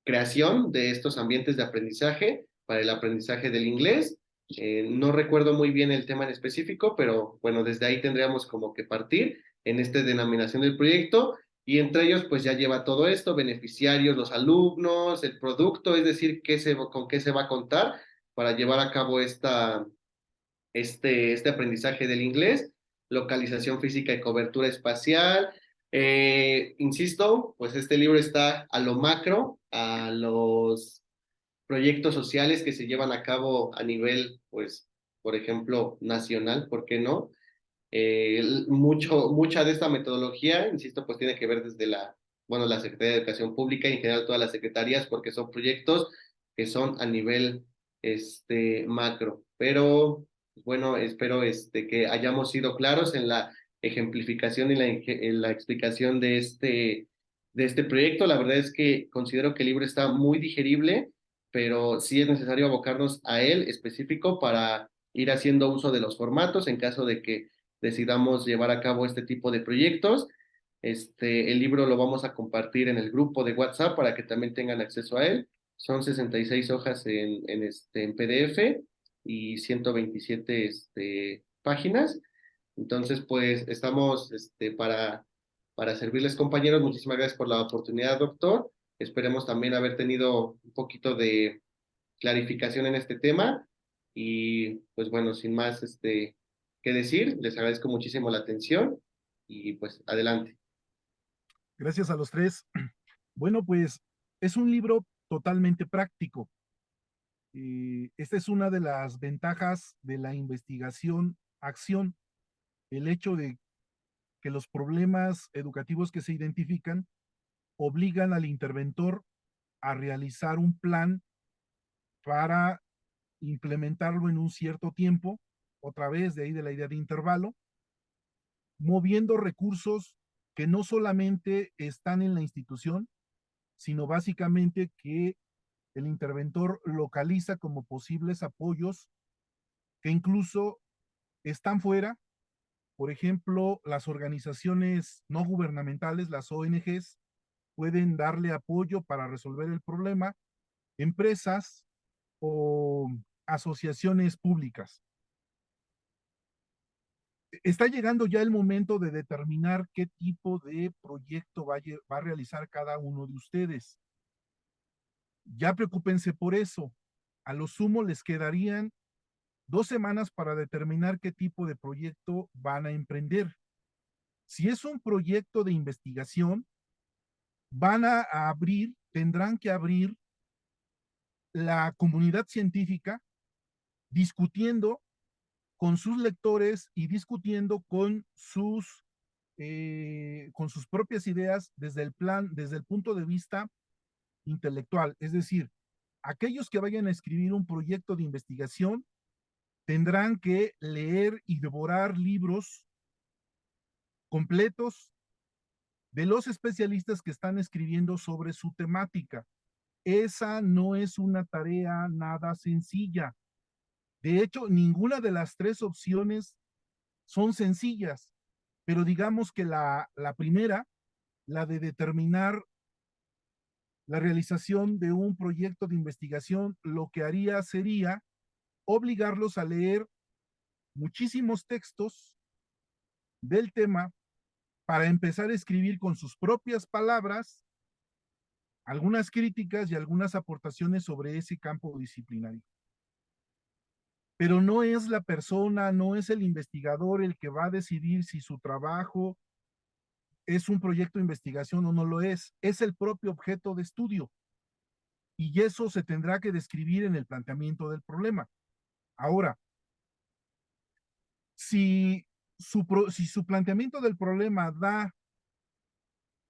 D: creación de estos ambientes de aprendizaje para el aprendizaje del inglés. No recuerdo muy bien el tema en específico, pero bueno, desde ahí tendríamos como que partir en esta denominación del proyecto y entre ellos pues ya lleva todo esto, beneficiarios, los alumnos, el producto, es decir, con qué se va a contar para llevar a cabo este aprendizaje del inglés, localización física y cobertura espacial. Insisto, pues este libro está a lo macro, a los proyectos sociales que se llevan a cabo a nivel, pues, por ejemplo, nacional, ¿por qué no? Mucha de esta metodología, insisto, pues tiene que ver desde bueno, la Secretaría de Educación Pública y en general todas las secretarías, porque son proyectos que son a nivel macro. Pero, bueno, espero que hayamos sido claros en la ejemplificación y en la explicación de este proyecto. La verdad es que considero que el libro está muy digerible, pero sí es necesario abocarnos a él específico para ir haciendo uso de los formatos en caso de que decidamos llevar a cabo este tipo de proyectos. El libro lo vamos a compartir en el grupo de WhatsApp para que también tengan acceso a él. Son 66 hojas en PDF y 127 páginas. Entonces, pues estamos para servirles, compañeros. Muchísimas gracias por la oportunidad, doctor. Esperemos también haber tenido un poquito de clarificación en este tema. Y pues bueno, sin más que decir, les agradezco muchísimo la atención y pues adelante.
A: Gracias a los tres. Bueno, pues es un libro totalmente práctico. Esta es una de las ventajas de la investigación-acción, el hecho de que los problemas educativos que se identifican obligan al interventor a realizar un plan para implementarlo en un cierto tiempo, otra vez de ahí de la idea de intervalo, moviendo recursos que no solamente están en la institución, sino básicamente que el interventor localiza como posibles apoyos que incluso están fuera. Por ejemplo, las organizaciones no gubernamentales, las ONGs, pueden darle apoyo para resolver el problema, empresas o asociaciones públicas. Está llegando ya el momento de determinar qué tipo de proyecto va a realizar cada uno de ustedes. Ya preocúpense por eso. A lo sumo les quedarían 2 semanas para determinar qué tipo de proyecto van a emprender. Si es un proyecto de investigación, tendrán que abrir la comunidad científica discutiendo con sus lectores y discutiendo con sus propias ideas desde el punto de vista intelectual. Es decir, aquellos que vayan a escribir un proyecto de investigación tendrán que leer y devorar libros completos de los especialistas que están escribiendo sobre su temática. Esa no es una tarea nada sencilla. De hecho, ninguna de las tres opciones son sencillas, pero digamos que la primera, la de determinar la realización de un proyecto de investigación, lo que haría sería obligarlos a leer muchísimos textos del tema para empezar a escribir con sus propias palabras algunas críticas y algunas aportaciones sobre ese campo disciplinario. Pero no es la persona, no es el investigador el que va a decidir si su trabajo es un proyecto de investigación o no lo es el propio objeto de estudio. Y eso se tendrá que describir en el planteamiento del problema. Ahora, si su planteamiento del problema da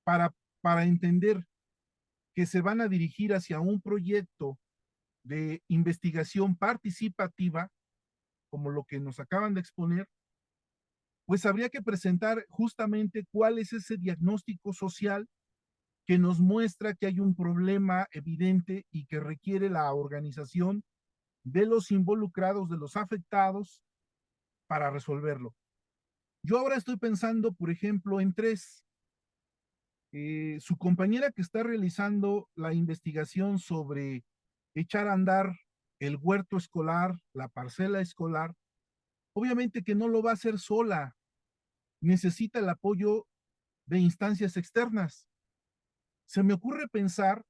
A: para, para entender que se van a dirigir hacia un proyecto de investigación participativa, como lo que nos acaban de exponer, pues habría que presentar justamente cuál es ese diagnóstico social que nos muestra que hay un problema evidente y que requiere la organización de los involucrados, de los afectados, para resolverlo. Yo ahora estoy pensando, por ejemplo, en tres. Su compañera que está realizando la investigación sobre echar a andar el huerto escolar, la parcela escolar, obviamente que no lo va a hacer sola, necesita el apoyo de instancias externas. Se me ocurre pensar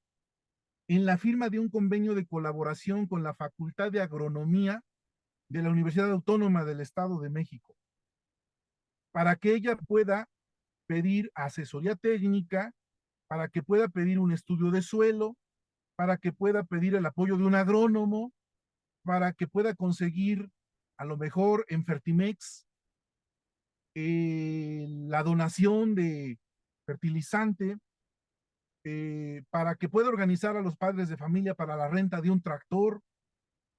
A: en la firma de un convenio de colaboración con la Facultad de Agronomía de la Universidad Autónoma del Estado de México, para que ella pueda pedir asesoría técnica, para que pueda pedir un estudio de suelo, para que pueda pedir el apoyo de un agrónomo, para que pueda conseguir a lo mejor en Fertimex la donación de fertilizante, para que pueda organizar a los padres de familia para la renta de un tractor.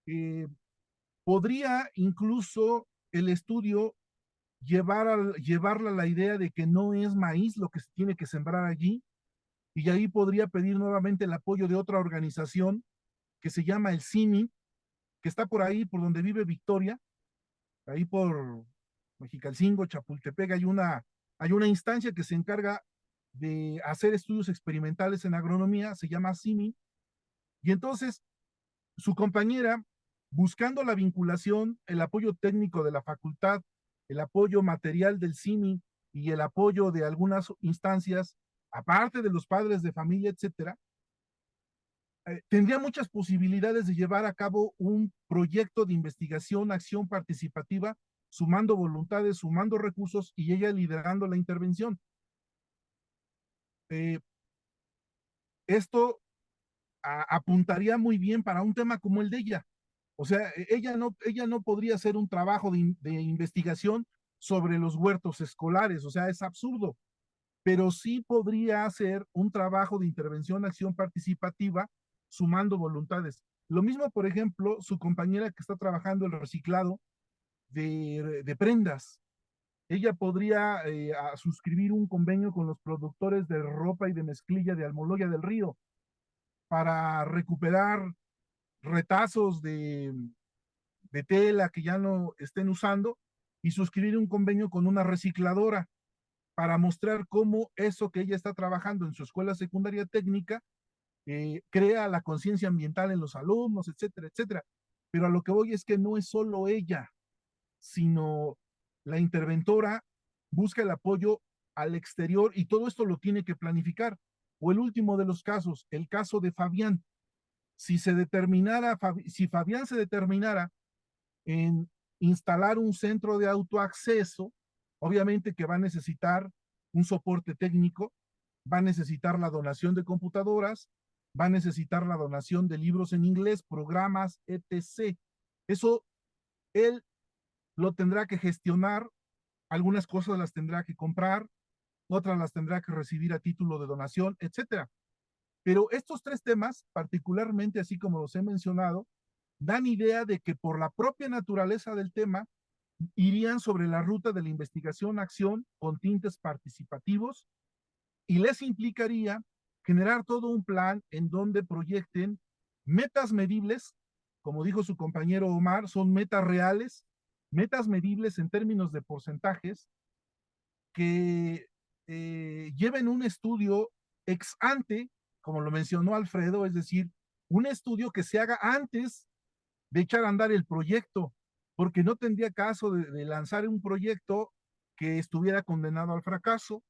A: eh, Podría incluso el estudio llevarla a la idea de que no es maíz lo que se tiene que sembrar allí, y ahí podría pedir nuevamente el apoyo de otra organización que se llama el CIMI, que está por ahí, por donde vive Victoria, ahí por Mexicalcingo, Chapultepec, hay una instancia que se encarga de hacer estudios experimentales en agronomía, se llama CIMI, y entonces su compañera, buscando la vinculación, el apoyo técnico de la facultad, el apoyo material del CIMI y el apoyo de algunas instancias, aparte de los padres de familia, etcétera, tendría muchas posibilidades de llevar a cabo un proyecto de investigación, acción participativa, sumando voluntades, sumando recursos y ella liderando la intervención. Eh, Esto apuntaría muy bien para un tema como el de ella. O sea, ella no podría hacer un trabajo de investigación sobre los huertos escolares, o sea, es absurdo, pero sí podría hacer un trabajo de intervención, acción participativa, sumando voluntades. Lo mismo, por ejemplo, su compañera que está trabajando el reciclado de prendas. Ella podría suscribir un convenio con los productores de ropa y de mezclilla de Almoloya del Río para recuperar retazos de tela que ya no estén usando y suscribir un convenio con una recicladora para mostrar cómo eso que ella está trabajando en su escuela secundaria técnica crea la conciencia ambiental en los alumnos, etcétera, etcétera. Pero a lo que voy es que no es solo ella, sino la interventora busca el apoyo al exterior y todo esto lo tiene que planificar. O el último de los casos, el caso de Fabián. Si Fabián se determinara en instalar un centro de autoacceso, obviamente que va a necesitar un soporte técnico, va a necesitar la donación de computadoras, va a necesitar la donación de libros en inglés, programas, etc. Eso él lo tendrá que gestionar, algunas cosas las tendrá que comprar, otras las tendrá que recibir a título de donación, etcétera. Pero estos tres temas, particularmente así como los he mencionado, dan idea de que por la propia naturaleza del tema irían sobre la ruta de la investigación-acción con tintes participativos y les implicaría generar todo un plan en donde proyecten metas medibles, como dijo su compañero Omar, son metas reales, metas medibles en términos de porcentajes, que lleven un estudio ex ante, como lo mencionó Alfredo, es decir, un estudio que se haga antes de echar a andar el proyecto, porque no tendría caso de lanzar un proyecto que estuviera condenado al fracaso.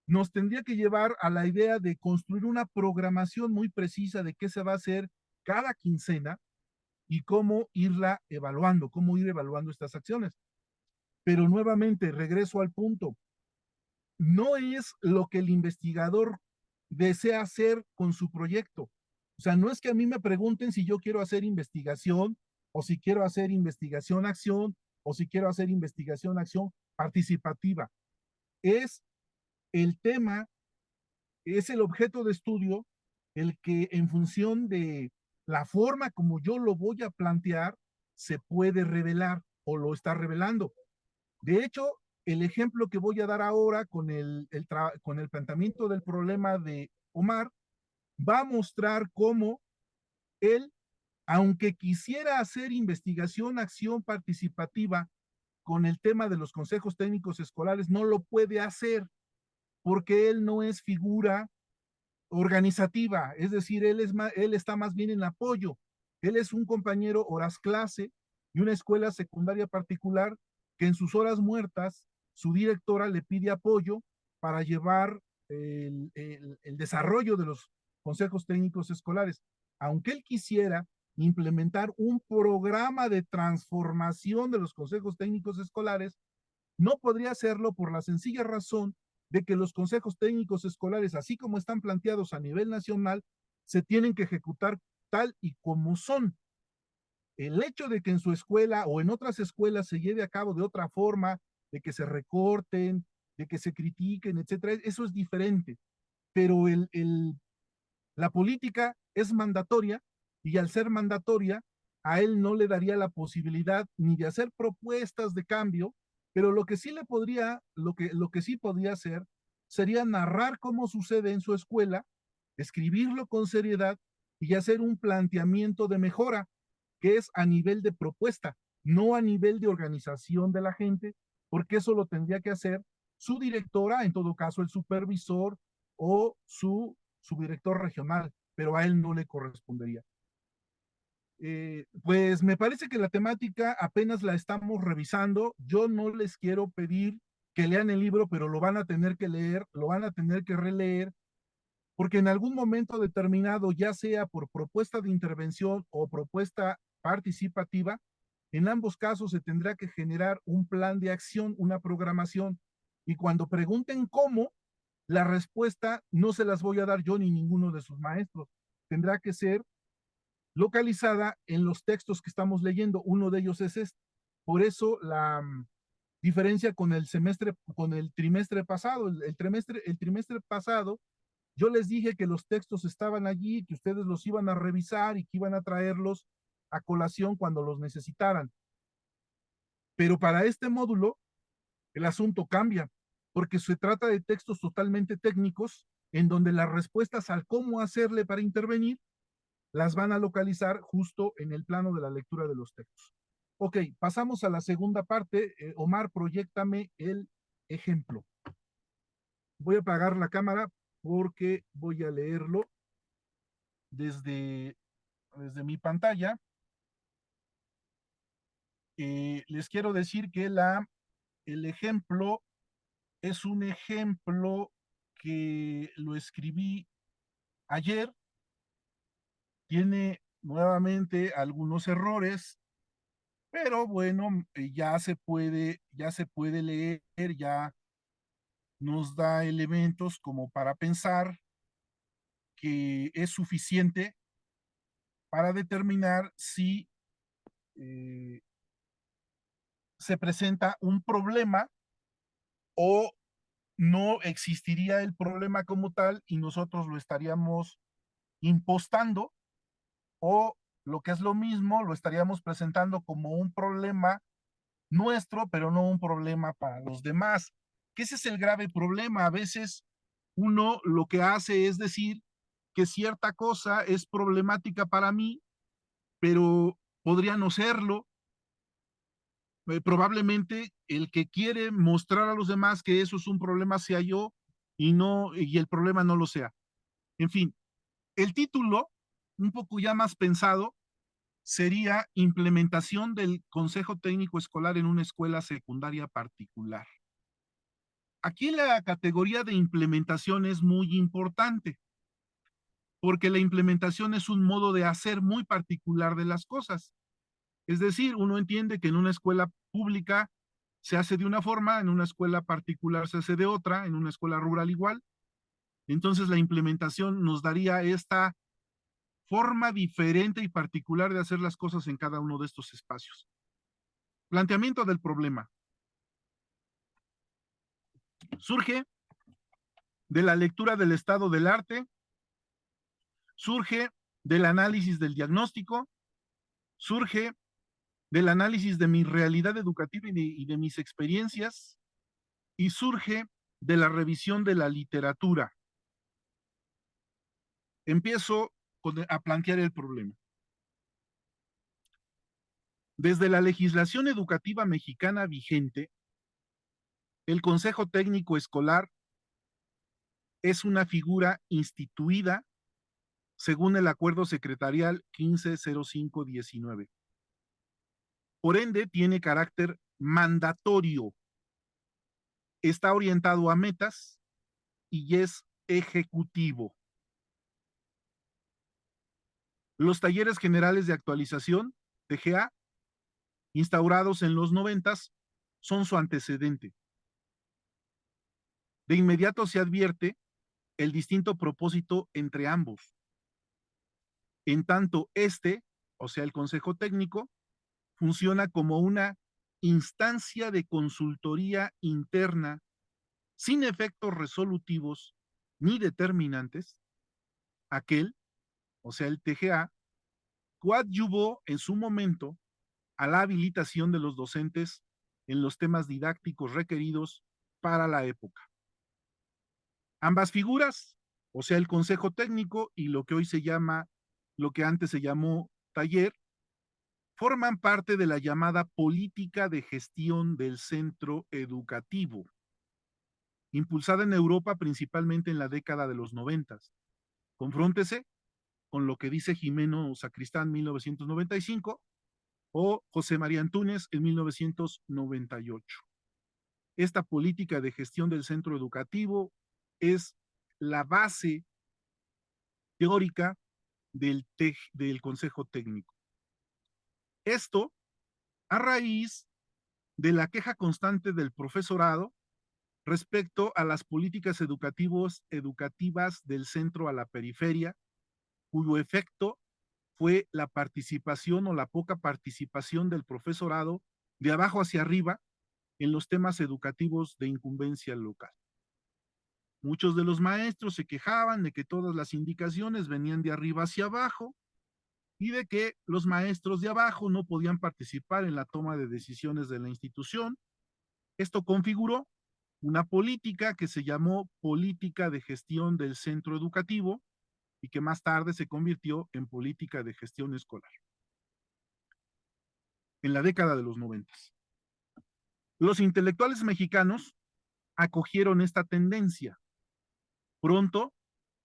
A: Nos tendría que llevar a la idea de construir una programación muy precisa de qué se va a hacer cada quincena y cómo irla evaluando, cómo ir evaluando estas acciones. Pero nuevamente, regreso al punto, no es lo que el investigador desea hacer con su proyecto. O sea, no es que a mí me pregunten si yo quiero hacer investigación o si quiero hacer investigación-acción o si quiero hacer investigación-acción participativa. Es el tema, es el objeto de estudio el que en función de la forma como yo lo voy a plantear se puede revelar o lo está revelando. De hecho, el ejemplo que voy a dar ahora con el planteamiento del problema de Omar va a mostrar cómo él, aunque quisiera hacer investigación, acción participativa con el tema de los consejos técnicos escolares, no lo puede hacer porque él no es figura organizativa, es decir, él está más bien en apoyo. Él es un compañero horas clase de una escuela secundaria particular que en sus horas muertas su directora le pide apoyo para llevar el desarrollo de los consejos técnicos escolares. Aunque él quisiera implementar un programa de transformación de los consejos técnicos escolares, no podría hacerlo por la sencilla razón de que los consejos técnicos escolares, así como están planteados a nivel nacional, se tienen que ejecutar tal y como son. El hecho de que en su escuela o en otras escuelas se lleve a cabo de otra forma, de que se recorten, de que se critiquen, etcétera, eso es diferente. Pero la política es mandatoria y al ser mandatoria, a él no le daría la posibilidad ni de hacer propuestas de cambio, pero lo que sí podría hacer sería narrar cómo sucede en su escuela, escribirlo con seriedad y hacer un planteamiento de mejora, que es a nivel de propuesta, no a nivel de organización de la gente, porque eso lo tendría que hacer su directora, en todo caso el supervisor o su director regional, pero a él no le correspondería. Pues me parece que la temática apenas la estamos revisando. Yo no les quiero pedir que lean el libro, pero lo van a tener que leer, lo van a tener que releer, porque en algún momento determinado, ya sea por propuesta de intervención o propuesta participativa, en ambos casos se tendrá que generar un plan de acción, una programación, y cuando pregunten cómo, la respuesta no se las voy a dar yo ni ninguno de sus maestros. Tendrá que ser localizada en los textos que estamos leyendo. Uno de ellos es este. Por eso la diferencia con con el trimestre pasado. El trimestre pasado, yo les dije que los textos estaban allí, que ustedes los iban a revisar y que iban a traerlos a colación cuando los necesitaran. Pero para este módulo, el asunto cambia, porque se trata de textos totalmente técnicos, en donde las respuestas al cómo hacerle para intervenir las van a localizar justo en el plano de la lectura de los textos. Ok, pasamos a la segunda parte. Omar, proyéctame el ejemplo. Voy a apagar la cámara porque voy a leerlo desde, desde mi pantalla. Les quiero decir que el ejemplo es un ejemplo que lo escribí ayer. Tiene nuevamente algunos errores, pero bueno, ya se puede leer, ya nos da elementos como para pensar que es suficiente para determinar si eh, se presenta un problema o no existiría el problema como tal y nosotros lo estaríamos impostando, o lo que es lo mismo, lo estaríamos presentando como un problema nuestro, pero no un problema para los demás. Que ese es el grave problema. A veces uno lo que hace es decir que cierta cosa es problemática para mí, pero podría no serlo. Probablemente el que quiere mostrar a los demás que eso es un problema sea yo y el problema no lo sea. En fin, el título, un poco ya más pensado, sería Implementación del Consejo Técnico Escolar en una escuela secundaria particular. Aquí la categoría de implementación es muy importante, porque la implementación es un modo de hacer muy particular de las cosas. Es decir, uno entiende que en una escuela pública se hace de una forma, en una escuela particular se hace de otra, en una escuela rural igual. Entonces la implementación nos daría esta forma diferente y particular de hacer las cosas en cada uno de estos espacios. Planteamiento del problema. Surge de la lectura del estado del arte, surge del análisis del diagnóstico, surge del análisis de mi realidad educativa y de mis experiencias, y surge de la revisión de la literatura. Empiezo a plantear el problema. Desde la legislación educativa mexicana vigente, el Consejo Técnico Escolar es una figura instituida según el acuerdo secretarial 150519. Por ende, tiene carácter mandatorio, está orientado a metas y es ejecutivo. Los talleres generales de actualización, TGA, instaurados en los 90, son su antecedente. De inmediato se advierte el distinto propósito entre ambos. En tanto o sea, el Consejo Técnico, funciona como una instancia de consultoría interna sin efectos resolutivos ni determinantes. Aquel, o sea, el TGA, coadyuvó en su momento a la habilitación de los docentes en los temas didácticos requeridos para la época. Ambas figuras, o sea, el Consejo Técnico y lo que antes se llamó taller, forman parte de la llamada política de gestión del centro educativo, impulsada en Europa principalmente en la década de los 90. Confróntese con lo que dice Jimeno Sacristán 1995 o José María Antúnez en 1998. Esta política de gestión del centro educativo es la base teórica del Consejo Técnico. Esto a raíz de la queja constante del profesorado respecto a las políticas educativas del centro a la periferia, cuyo efecto fue la participación o la poca participación del profesorado de abajo hacia arriba en los temas educativos de incumbencia local. Muchos de los maestros se quejaban de que todas las indicaciones venían de arriba hacia abajo y de que los maestros de abajo no podían participar en la toma de decisiones de la institución. Esto configuró una política que se llamó Política de Gestión del Centro Educativo y que más tarde se convirtió en Política de Gestión Escolar, en la década de los 90. Los intelectuales mexicanos acogieron esta tendencia. Pronto,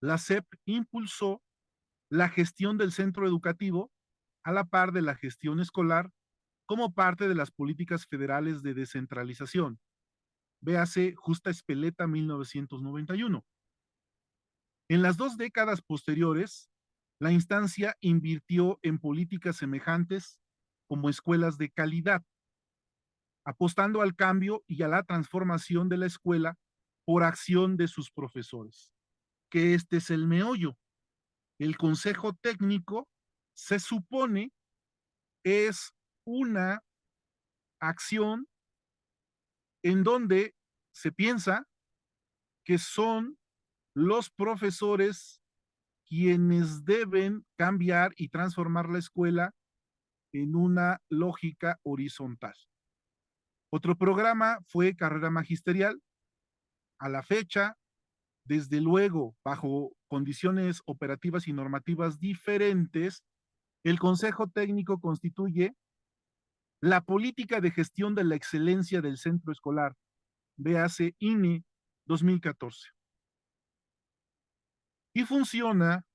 A: la SEP impulsó la gestión del centro educativo a la par de la gestión escolar como parte de las políticas federales de descentralización. Véase Justa Espeleta 1991. En las 2 décadas posteriores, la instancia invirtió en políticas semejantes como escuelas de calidad, apostando al cambio y a la transformación de la escuela por acción de sus profesores. Que este es el meollo. El Consejo Técnico se supone es una acción en donde se piensa que son los profesores quienes deben cambiar y transformar la escuela en una lógica horizontal. Otro programa fue Carrera Magisterial. A la fecha, desde luego, bajo condiciones operativas y normativas diferentes, el Consejo Técnico constituye la política de gestión de la excelencia del centro escolar, véase INE 2014. Y funciona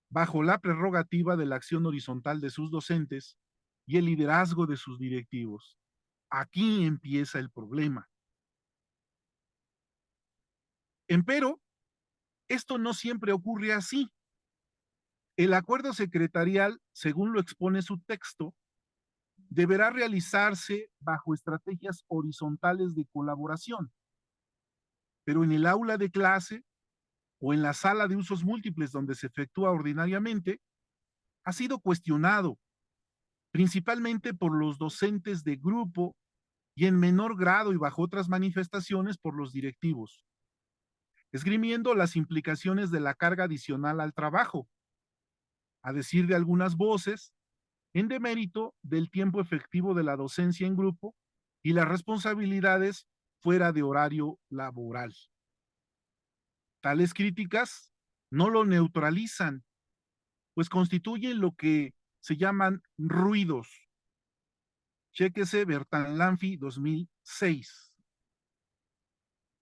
A: bajo la prerrogativa de la acción horizontal de sus docentes y el liderazgo de sus directivos. Aquí empieza el problema. Empero, esto no siempre ocurre así. El acuerdo secretarial, según lo expone su texto, deberá realizarse bajo estrategias horizontales de colaboración, pero en el aula de clase o en la sala de usos múltiples donde se efectúa ordinariamente, ha sido cuestionado, principalmente por los docentes de grupo y en menor grado y bajo otras manifestaciones por los directivos, esgrimiendo las implicaciones de la carga adicional al trabajo, a decir de algunas voces, en demérito del tiempo efectivo de la docencia en grupo y las responsabilidades fuera de horario laboral. Tales críticas no lo neutralizan, pues constituyen lo que se llaman ruidos. Chéquese Bertalanffy 2006.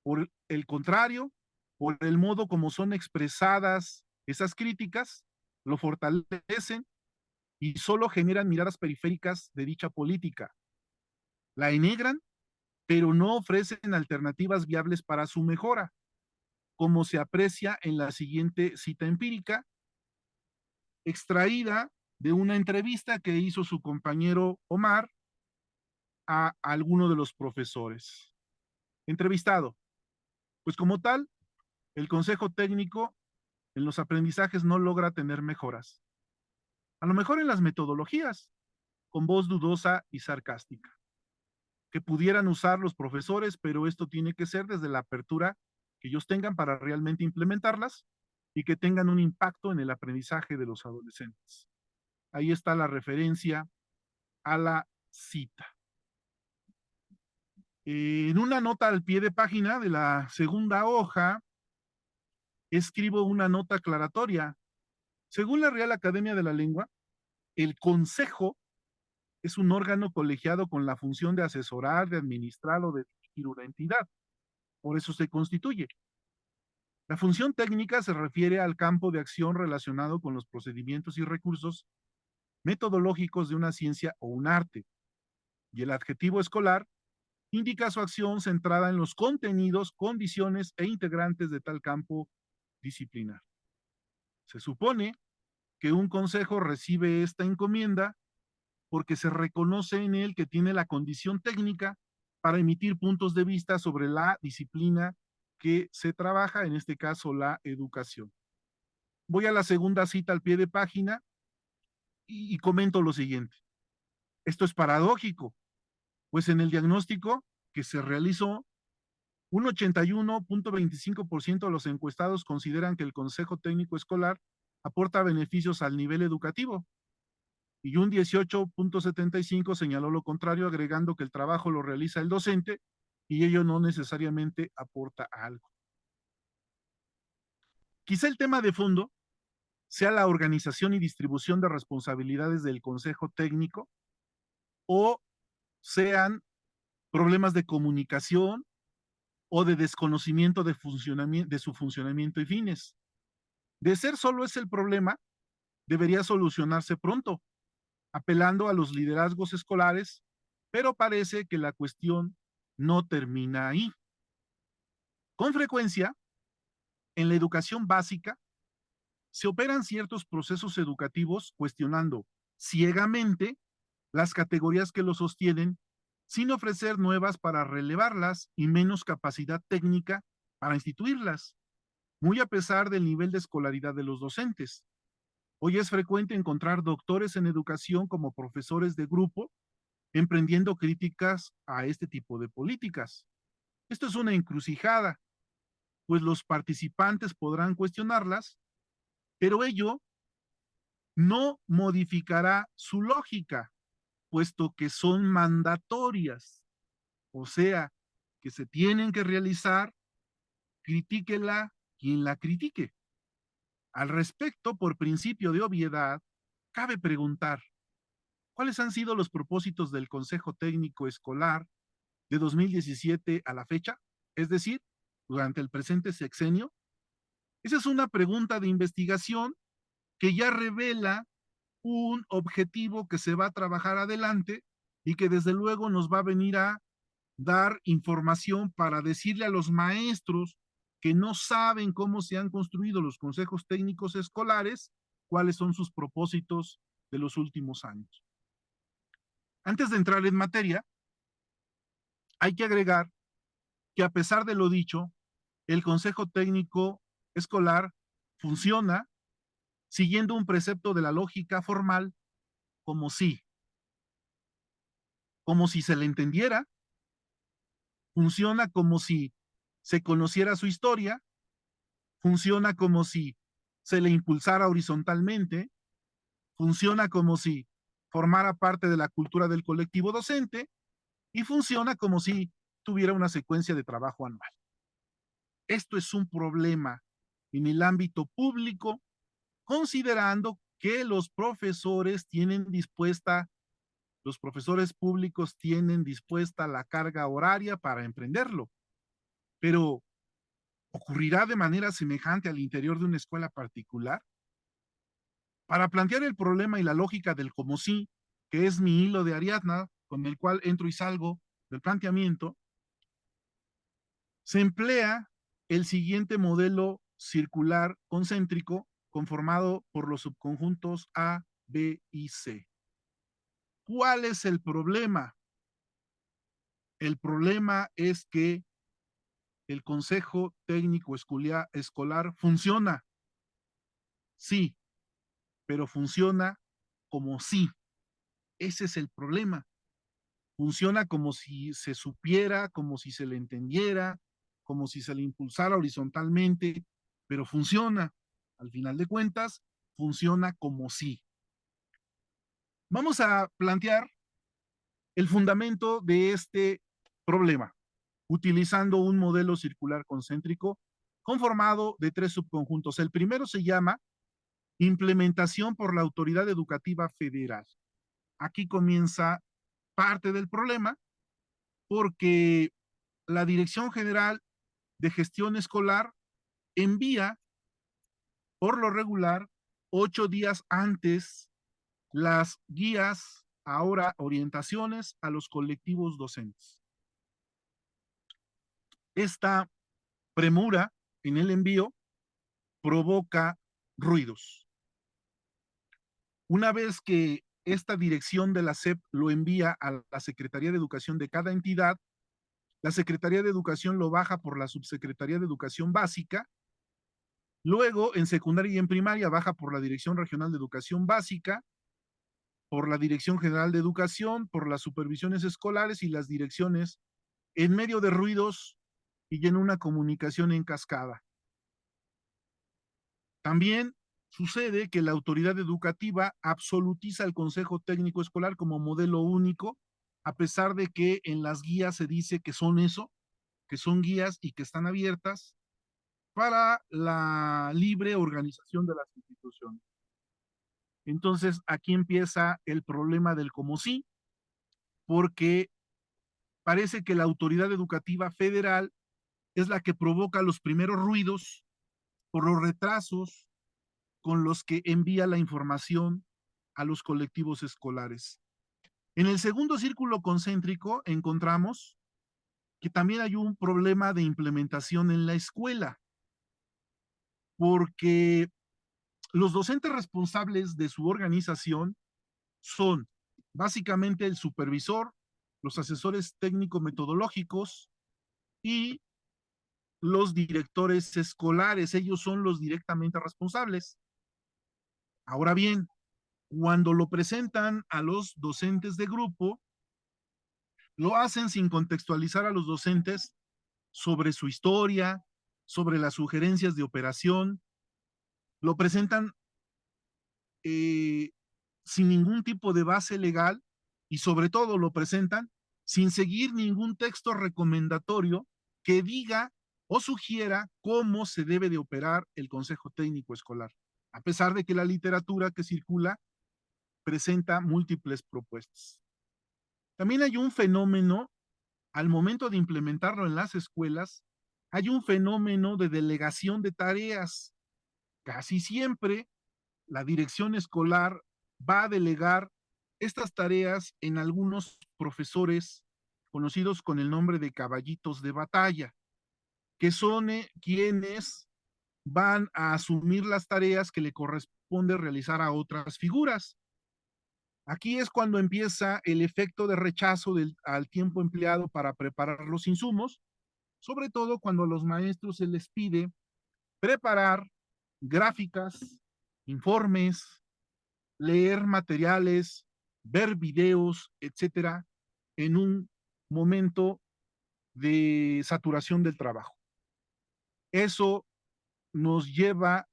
A: Por el contrario, por el modo como son expresadas esas críticas, lo fortalecen y solo generan miradas periféricas de dicha política. La denigran, pero no ofrecen alternativas viables para su mejora, como se aprecia en la siguiente cita empírica, extraída de una entrevista que hizo su compañero Omar a alguno de los profesores. Entrevistado. Pues como tal, el consejo técnico en los aprendizajes no logra tener mejoras. A lo mejor en las metodologías, con voz dudosa y sarcástica, que pudieran usar los profesores, pero esto tiene que ser desde la apertura que ellos tengan para realmente implementarlas y que tengan un impacto en el aprendizaje de los adolescentes. Ahí está la referencia a la cita. En una nota al pie de página de la segunda hoja, escribo una nota aclaratoria. Según la Real Academia de la Lengua, el consejo es un órgano colegiado con la función de asesorar, de administrar o de dirigir una entidad. Por eso se constituye. La función técnica se refiere al campo de acción relacionado con los procedimientos y recursos metodológicos de una ciencia o un arte. Y el adjetivo escolar indica su acción centrada en los contenidos, condiciones e integrantes de tal campo disciplinar. Se supone que un consejo recibe esta encomienda porque se reconoce en él que tiene la condición técnica para emitir puntos de vista sobre la disciplina que se trabaja, en este caso la educación. Voy a la segunda cita al pie de página y comento lo siguiente. Esto es paradójico, pues en el diagnóstico que se realizó, un 81.25% de los encuestados consideran que el Consejo Técnico Escolar aporta beneficios al nivel educativo y un 18.75% señaló lo contrario, agregando que el trabajo lo realiza el docente y ello no necesariamente aporta algo. Quizá el tema de fondo sea la organización y distribución de responsabilidades del Consejo Técnico o sean problemas de comunicación o de desconocimiento de su funcionamiento y fines. De ser solo ese el problema, debería solucionarse pronto, apelando a los liderazgos escolares, pero parece que la cuestión no termina ahí. Con frecuencia, en la educación básica, se operan ciertos procesos educativos cuestionando ciegamente las categorías que lo sostienen, sin ofrecer nuevas para relevarlas y menos capacidad técnica para instituirlas, muy a pesar del nivel de escolaridad de los docentes. Hoy es frecuente encontrar doctores en educación como profesores de grupo, emprendiendo críticas a este tipo de políticas. Esto es una encrucijada, pues los participantes podrán cuestionarlas, pero ello no modificará su lógica, puesto que son mandatorias, o sea, que se tienen que realizar, critíquela quien la critique. Al respecto, por principio de obviedad, cabe preguntar, ¿cuáles han sido los propósitos del Consejo Técnico Escolar de 2017 a la fecha? Es decir, durante el presente sexenio. Esa es una pregunta de investigación que ya revela un objetivo que se va a trabajar adelante y que desde luego nos va a venir a dar información para decirle a los maestros que no saben cómo se han construido los consejos técnicos escolares, cuáles son sus propósitos de los últimos años. Antes de entrar en materia, hay que agregar que a pesar de lo dicho, el Consejo Técnico Escolar funciona siguiendo un precepto de la lógica formal como si se le entendiera, funciona como si se conociera su historia, funciona como si se le impulsara horizontalmente, funciona como si formara parte de la cultura del colectivo docente y funciona como si tuviera una secuencia de trabajo anual. Esto es un problema en el ámbito público, considerando que los profesores públicos tienen dispuesta la carga horaria para emprenderlo. Pero ocurrirá de manera semejante al interior de una escuela particular? Para plantear el problema y la lógica del como sí, que es mi hilo de Ariadna, con el cual entro y salgo del planteamiento, se emplea el siguiente modelo circular concéntrico conformado por los subconjuntos A, B y C. ¿Cuál es el problema? El problema es que el Consejo Técnico Escolar funciona, sí, pero funciona como sí. Ese es el problema. Funciona como si se supiera, como si se le entendiera, como si se le impulsara horizontalmente, pero funciona. Al final de cuentas, funciona como sí. Vamos a plantear el fundamento de este problema, utilizando un modelo circular concéntrico conformado de 3 subconjuntos. El primero se llama implementación por la Autoridad Educativa Federal. Aquí comienza parte del problema porque la Dirección General de Gestión Escolar envía por lo regular 8 días antes las guías, ahora orientaciones a los colectivos docentes. Esta premura en el envío provoca ruidos. Una vez que esta dirección de la SEP lo envía a la Secretaría de Educación de cada entidad, la Secretaría de Educación lo baja por la Subsecretaría de Educación Básica, luego en secundaria y en primaria baja por la Dirección Regional de Educación Básica, por la Dirección General de Educación, por las supervisiones escolares y las direcciones en medio de ruidos y en una comunicación en cascada. También sucede que la autoridad educativa absolutiza el Consejo Técnico Escolar como modelo único, a pesar de que en las guías se dice que son eso, que son guías y que están abiertas para la libre organización de las instituciones. Entonces, aquí empieza el problema del como sí, porque parece que la autoridad educativa federal es la que provoca los primeros ruidos por los retrasos con los que envía la información a los colectivos escolares. En el segundo círculo concéntrico encontramos que también hay un problema de implementación en la escuela, porque los docentes responsables de su organización son básicamente el supervisor, los asesores técnico-metodológicos y los directores escolares. Ellos son los directamente responsables. Ahora bien, cuando lo presentan a los docentes de grupo, lo hacen sin contextualizar a los docentes sobre su historia, sobre las sugerencias de operación, lo presentan sin ningún tipo de base legal y sobre todo lo presentan sin seguir ningún texto recomendatorio que diga o sugiera cómo se debe de operar el Consejo Técnico Escolar, a pesar de que la literatura que circula presenta múltiples propuestas. También hay un fenómeno, al momento de implementarlo en las escuelas, hay un fenómeno de delegación de tareas. Casi siempre la dirección escolar va a delegar estas tareas en algunos profesores conocidos con el nombre de caballitos de batalla, que son quienes van a asumir las tareas que le corresponde realizar a otras figuras. Aquí es cuando empieza el efecto de rechazo al tiempo empleado para preparar los insumos, sobre todo cuando a los maestros se les pide preparar gráficas, informes, leer materiales, ver videos, etcétera, en un momento de saturación del trabajo. Eso nos lleva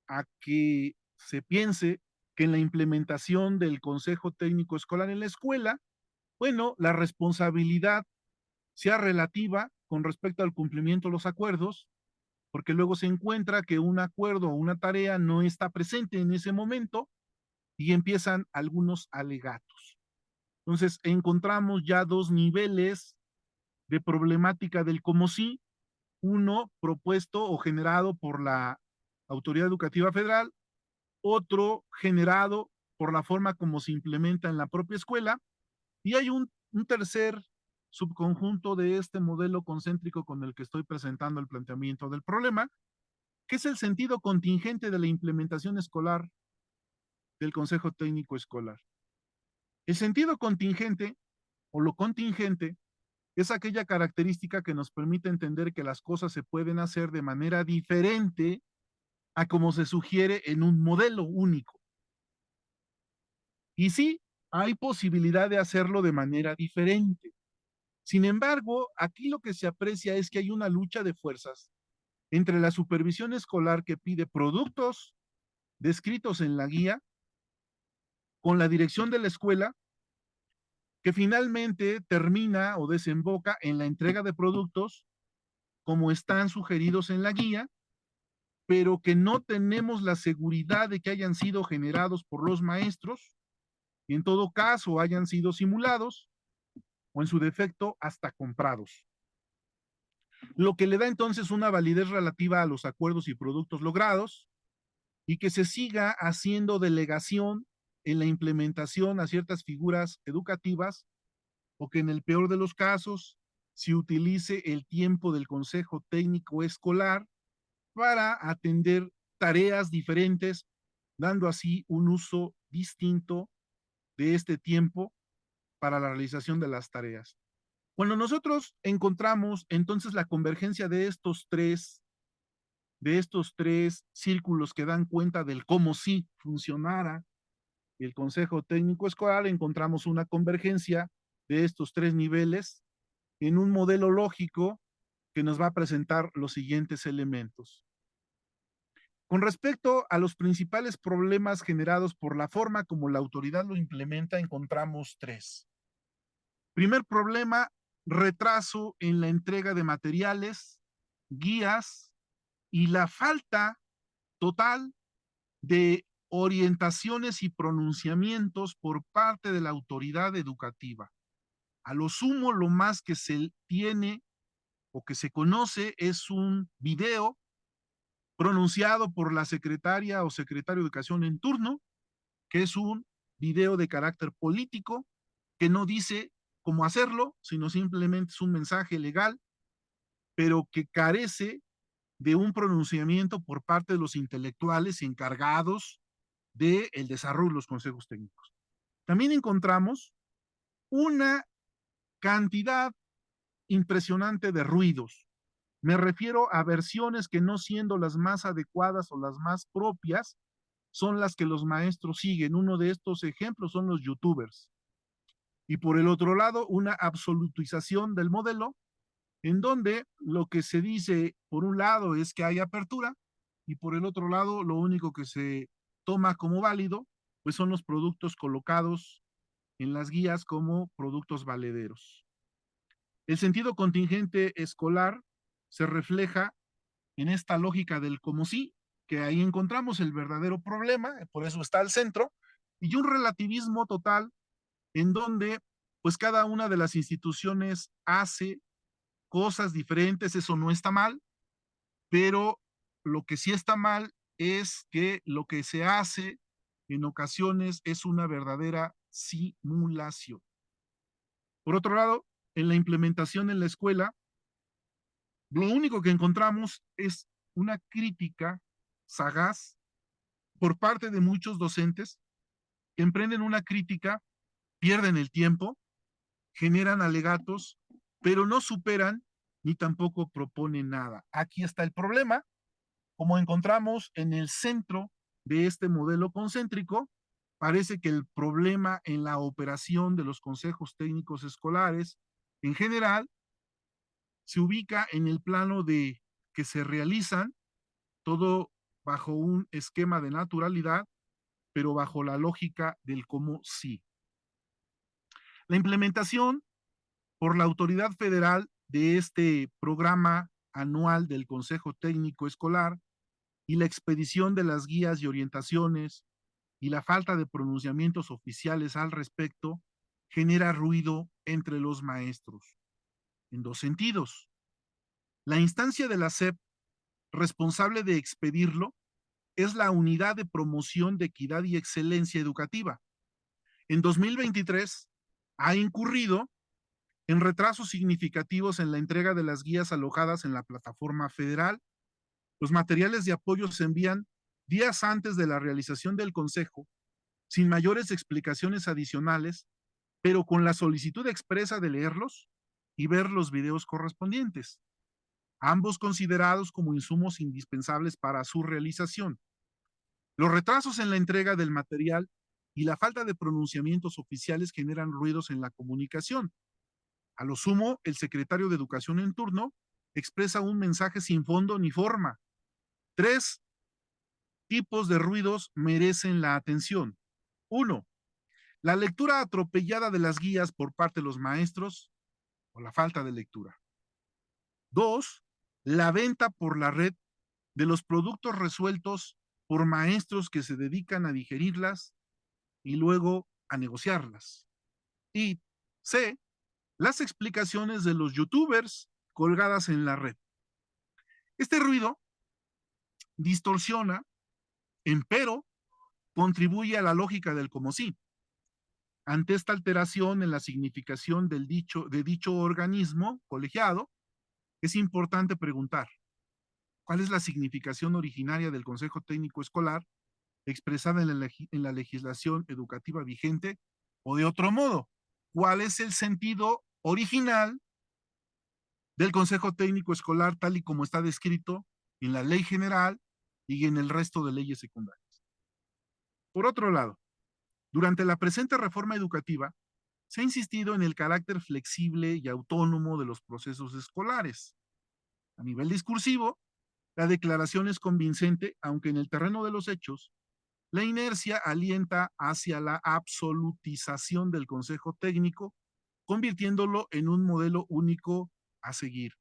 A: a que se piense que en la implementación del Consejo Técnico Escolar en la escuela, bueno, la responsabilidad sea relativa con respecto al cumplimiento de los acuerdos, porque luego se encuentra que un acuerdo o una tarea no está presente en ese momento y empiezan algunos alegatos. Entonces, encontramos ya dos niveles de problemática del como sí. uno propuesto o generado por la Autoridad Educativa Federal, otro generado por la forma como se implementa en la propia escuela, y hay un tercer subconjunto de este modelo concéntrico con el que estoy presentando el planteamiento del problema, que es el sentido contingente de la implementación escolar del Consejo Técnico Escolar. El sentido contingente o lo contingente es aquella característica que nos permite entender que las cosas se pueden hacer de manera diferente a como se sugiere en un modelo único. Y sí, hay posibilidad de hacerlo de manera diferente. Sin embargo, aquí lo que se aprecia es que hay una lucha de fuerzas entre la supervisión escolar que pide productos descritos en la guía con la dirección de la escuela, que finalmente termina o desemboca en la entrega de productos como están sugeridos en la guía, pero que no tenemos la seguridad de que hayan sido generados por los maestros y en todo caso hayan sido simulados o en su defecto hasta comprados. Lo que le da entonces una validez relativa a los acuerdos y productos logrados y que se siga haciendo delegación en la implementación a ciertas figuras educativas o que en el peor de los casos se utilice el tiempo del Consejo Técnico Escolar para atender tareas diferentes, dando así un uso distinto de este tiempo para la realización de las tareas. Cuando nosotros encontramos entonces la convergencia de estos tres círculos que dan cuenta del cómo sí funcionara el Consejo Técnico Escolar, encontramos una convergencia de estos tres niveles en un modelo lógico que nos va a presentar los siguientes elementos. Con respecto a los principales problemas generados por la forma como la autoridad lo implementa, encontramos tres. Primer problema, retraso en la entrega de materiales, guías y la falta total de orientaciones y pronunciamientos por parte de la autoridad educativa. A lo sumo, lo más que se tiene o que se conoce es un video pronunciado por la secretaria o secretario de Educación en turno, que es un video de carácter político que no dice cómo hacerlo, sino simplemente es un mensaje legal, pero que carece de un pronunciamiento por parte de los intelectuales encargados del desarrollo de los consejos técnicos. También encontramos una cantidad impresionante de ruidos. Me refiero a versiones que no siendo las más adecuadas o las más propias, son las que los maestros siguen. Uno de estos ejemplos son los youtubers. Y por el otro lado, una absolutización del modelo, en donde lo que se dice por un lado es que hay apertura y por el otro lado lo único que se toma como válido pues son los productos colocados en las guías como productos valederos. El sentido contingente escolar se refleja en esta lógica del como sí, que ahí encontramos el verdadero problema, por eso está al centro, y un relativismo total en donde pues cada una de las instituciones hace cosas diferentes, eso no está mal, pero lo que sí está mal es que lo que se hace en ocasiones es una verdadera simulación. Por otro lado, en la implementación en la escuela, lo único que encontramos es una crítica sagaz por parte de muchos docentes que emprenden una crítica, pierden el tiempo, generan alegatos, pero no superan ni tampoco proponen nada. Aquí está el problema, como encontramos en el centro de este modelo concéntrico, parece que el problema en la operación de los consejos técnicos escolares en general se ubica en el plano de que se realizan todo bajo un esquema de naturalidad, pero bajo la lógica del cómo sí. La implementación por la autoridad federal de este programa anual del Consejo Técnico Escolar y la expedición de las guías y orientaciones y la falta de pronunciamientos oficiales al respecto genera ruido entre los maestros, en dos sentidos. La instancia de la SEP responsable de expedirlo es la Unidad de Promoción de Equidad y Excelencia Educativa. En 2023 ha incurrido en retrasos significativos en la entrega de las guías alojadas en la plataforma federal. Los materiales de apoyo se envían días antes de la realización del consejo, sin mayores explicaciones adicionales, pero con la solicitud expresa de leerlos y ver los videos correspondientes, ambos considerados como insumos indispensables para su realización. Los retrasos en la entrega del material y la falta de pronunciamientos oficiales generan ruidos en la comunicación. A lo sumo, el secretario de Educación en turno expresa un mensaje sin fondo ni forma. 3 tipos de ruidos merecen la atención. 1. La lectura atropellada de las guías por parte de los maestros o la falta de lectura. 2. La venta por la red de los productos resueltos por maestros que se dedican a digerirlas y luego a negociarlas. Y C. Las explicaciones de los youtubers colgadas en la red. Este ruido distorsiona, empero contribuye a la lógica del como sí. Ante esta alteración en la significación de dicho organismo colegiado, es importante preguntar, ¿cuál es la significación originaria del Consejo Técnico Escolar expresada en la legislación educativa vigente? O de otro modo, ¿cuál es el sentido original del Consejo Técnico Escolar tal y como está descrito en la Ley General y en el resto de leyes secundarias? Por otro lado, durante la presente reforma educativa, se ha insistido en el carácter flexible y autónomo de los procesos escolares. A nivel discursivo, la declaración es convincente, aunque en el terreno de los hechos, la inercia alienta hacia la absolutización del Consejo Técnico, convirtiéndolo en un modelo único a seguir.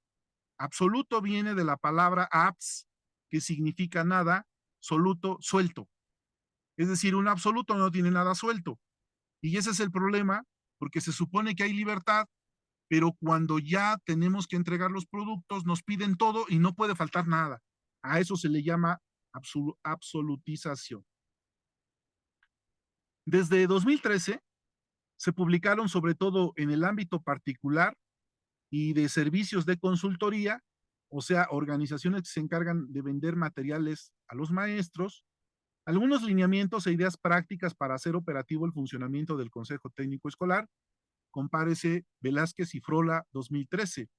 A: Absoluto viene de la palabra abs, que significa nada, soluto, suelto. Es decir, un absoluto no tiene nada suelto. Y ese es el problema, porque se supone que hay libertad, pero cuando ya tenemos que entregar los productos, nos piden todo y no puede faltar nada. A eso se le llama absolutización. Desde 2013 se publicaron, sobre todo en el ámbito particular y de servicios de consultoría, o sea, organizaciones que se encargan de vender materiales a los maestros, algunos lineamientos e ideas prácticas para hacer operativo el funcionamiento del Consejo Técnico Escolar. Compárese Velázquez y Frola 2013.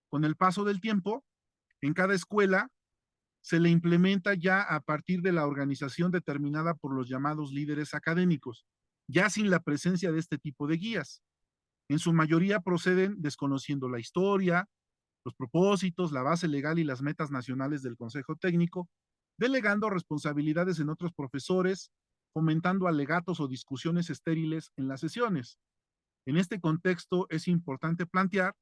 A: Con el paso del tiempo, en cada escuela se le implementa ya a partir de la organización determinada por los llamados líderes académicos, ya sin la presencia de este tipo de guías. En su mayoría proceden desconociendo la historia, los propósitos, la base legal y las metas nacionales del Consejo Técnico, delegando responsabilidades en otros profesores, fomentando alegatos o discusiones estériles en las sesiones. En este contexto es importante plantear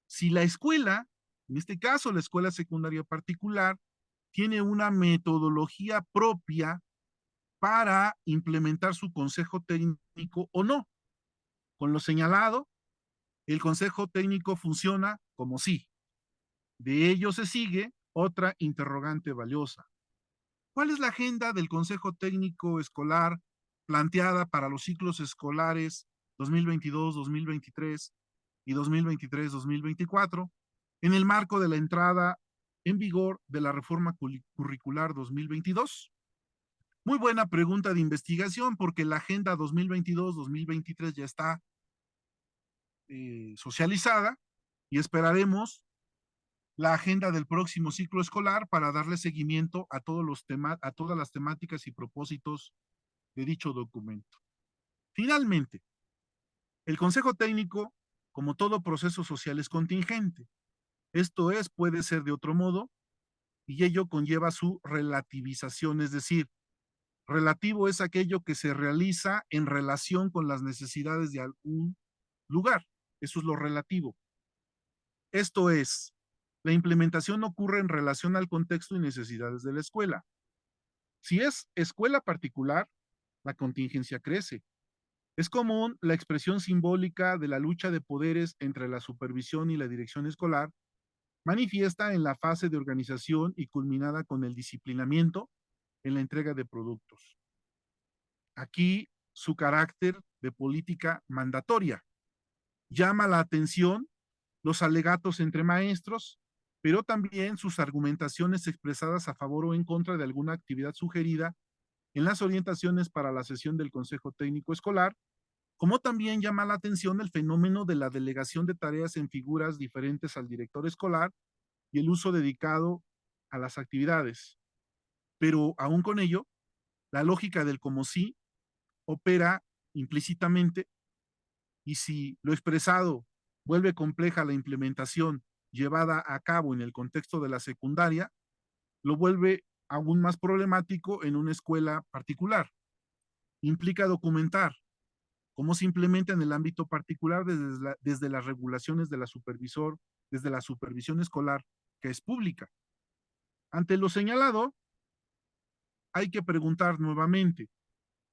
A: si la escuela, en este caso la escuela secundaria particular, tiene una metodología propia para implementar su consejo técnico o no. Con lo señalado, el consejo técnico funciona como sí. De ello se sigue otra interrogante valiosa. ¿Cuál es la agenda del Consejo Técnico Escolar planteada para los ciclos escolares 2022-2023 y 2023-2024 en el marco de la entrada en vigor de la reforma curricular 2022? Muy buena pregunta de investigación, porque la agenda 2022-2023 ya está socializada y esperaremos la agenda del próximo ciclo escolar para darle seguimiento a todas las temáticas y propósitos de dicho documento. Finalmente, el Consejo Técnico, como todo proceso social, es contingente. Esto es, puede ser de otro modo, y ello conlleva su relativización, es decir, relativo es aquello que se realiza en relación con las necesidades de algún lugar. Eso es lo relativo. Esto es, la implementación ocurre en relación al contexto y necesidades de la escuela. Si es escuela particular, la contingencia crece. Es común la expresión simbólica de la lucha de poderes entre la supervisión y la dirección escolar, manifiesta en la fase de organización y culminada con el disciplinamiento en la entrega de productos. Aquí su carácter de política mandatoria. Llama la atención los alegatos entre maestros, pero también sus argumentaciones expresadas a favor o en contra de alguna actividad sugerida en las orientaciones para la sesión del Consejo Técnico Escolar, como también llama la atención el fenómeno de la delegación de tareas en figuras diferentes al director escolar y el uso dedicado a las actividades. Pero aún con ello, la lógica del como sí opera implícitamente, y si lo expresado vuelve compleja la implementación llevada a cabo en el contexto de la secundaria, lo vuelve aún más problemático en una escuela particular. Implica documentar cómo se implementa en el ámbito particular desde las regulaciones de la desde la supervisión escolar, que es pública. Ante lo señalado, hay que preguntar nuevamente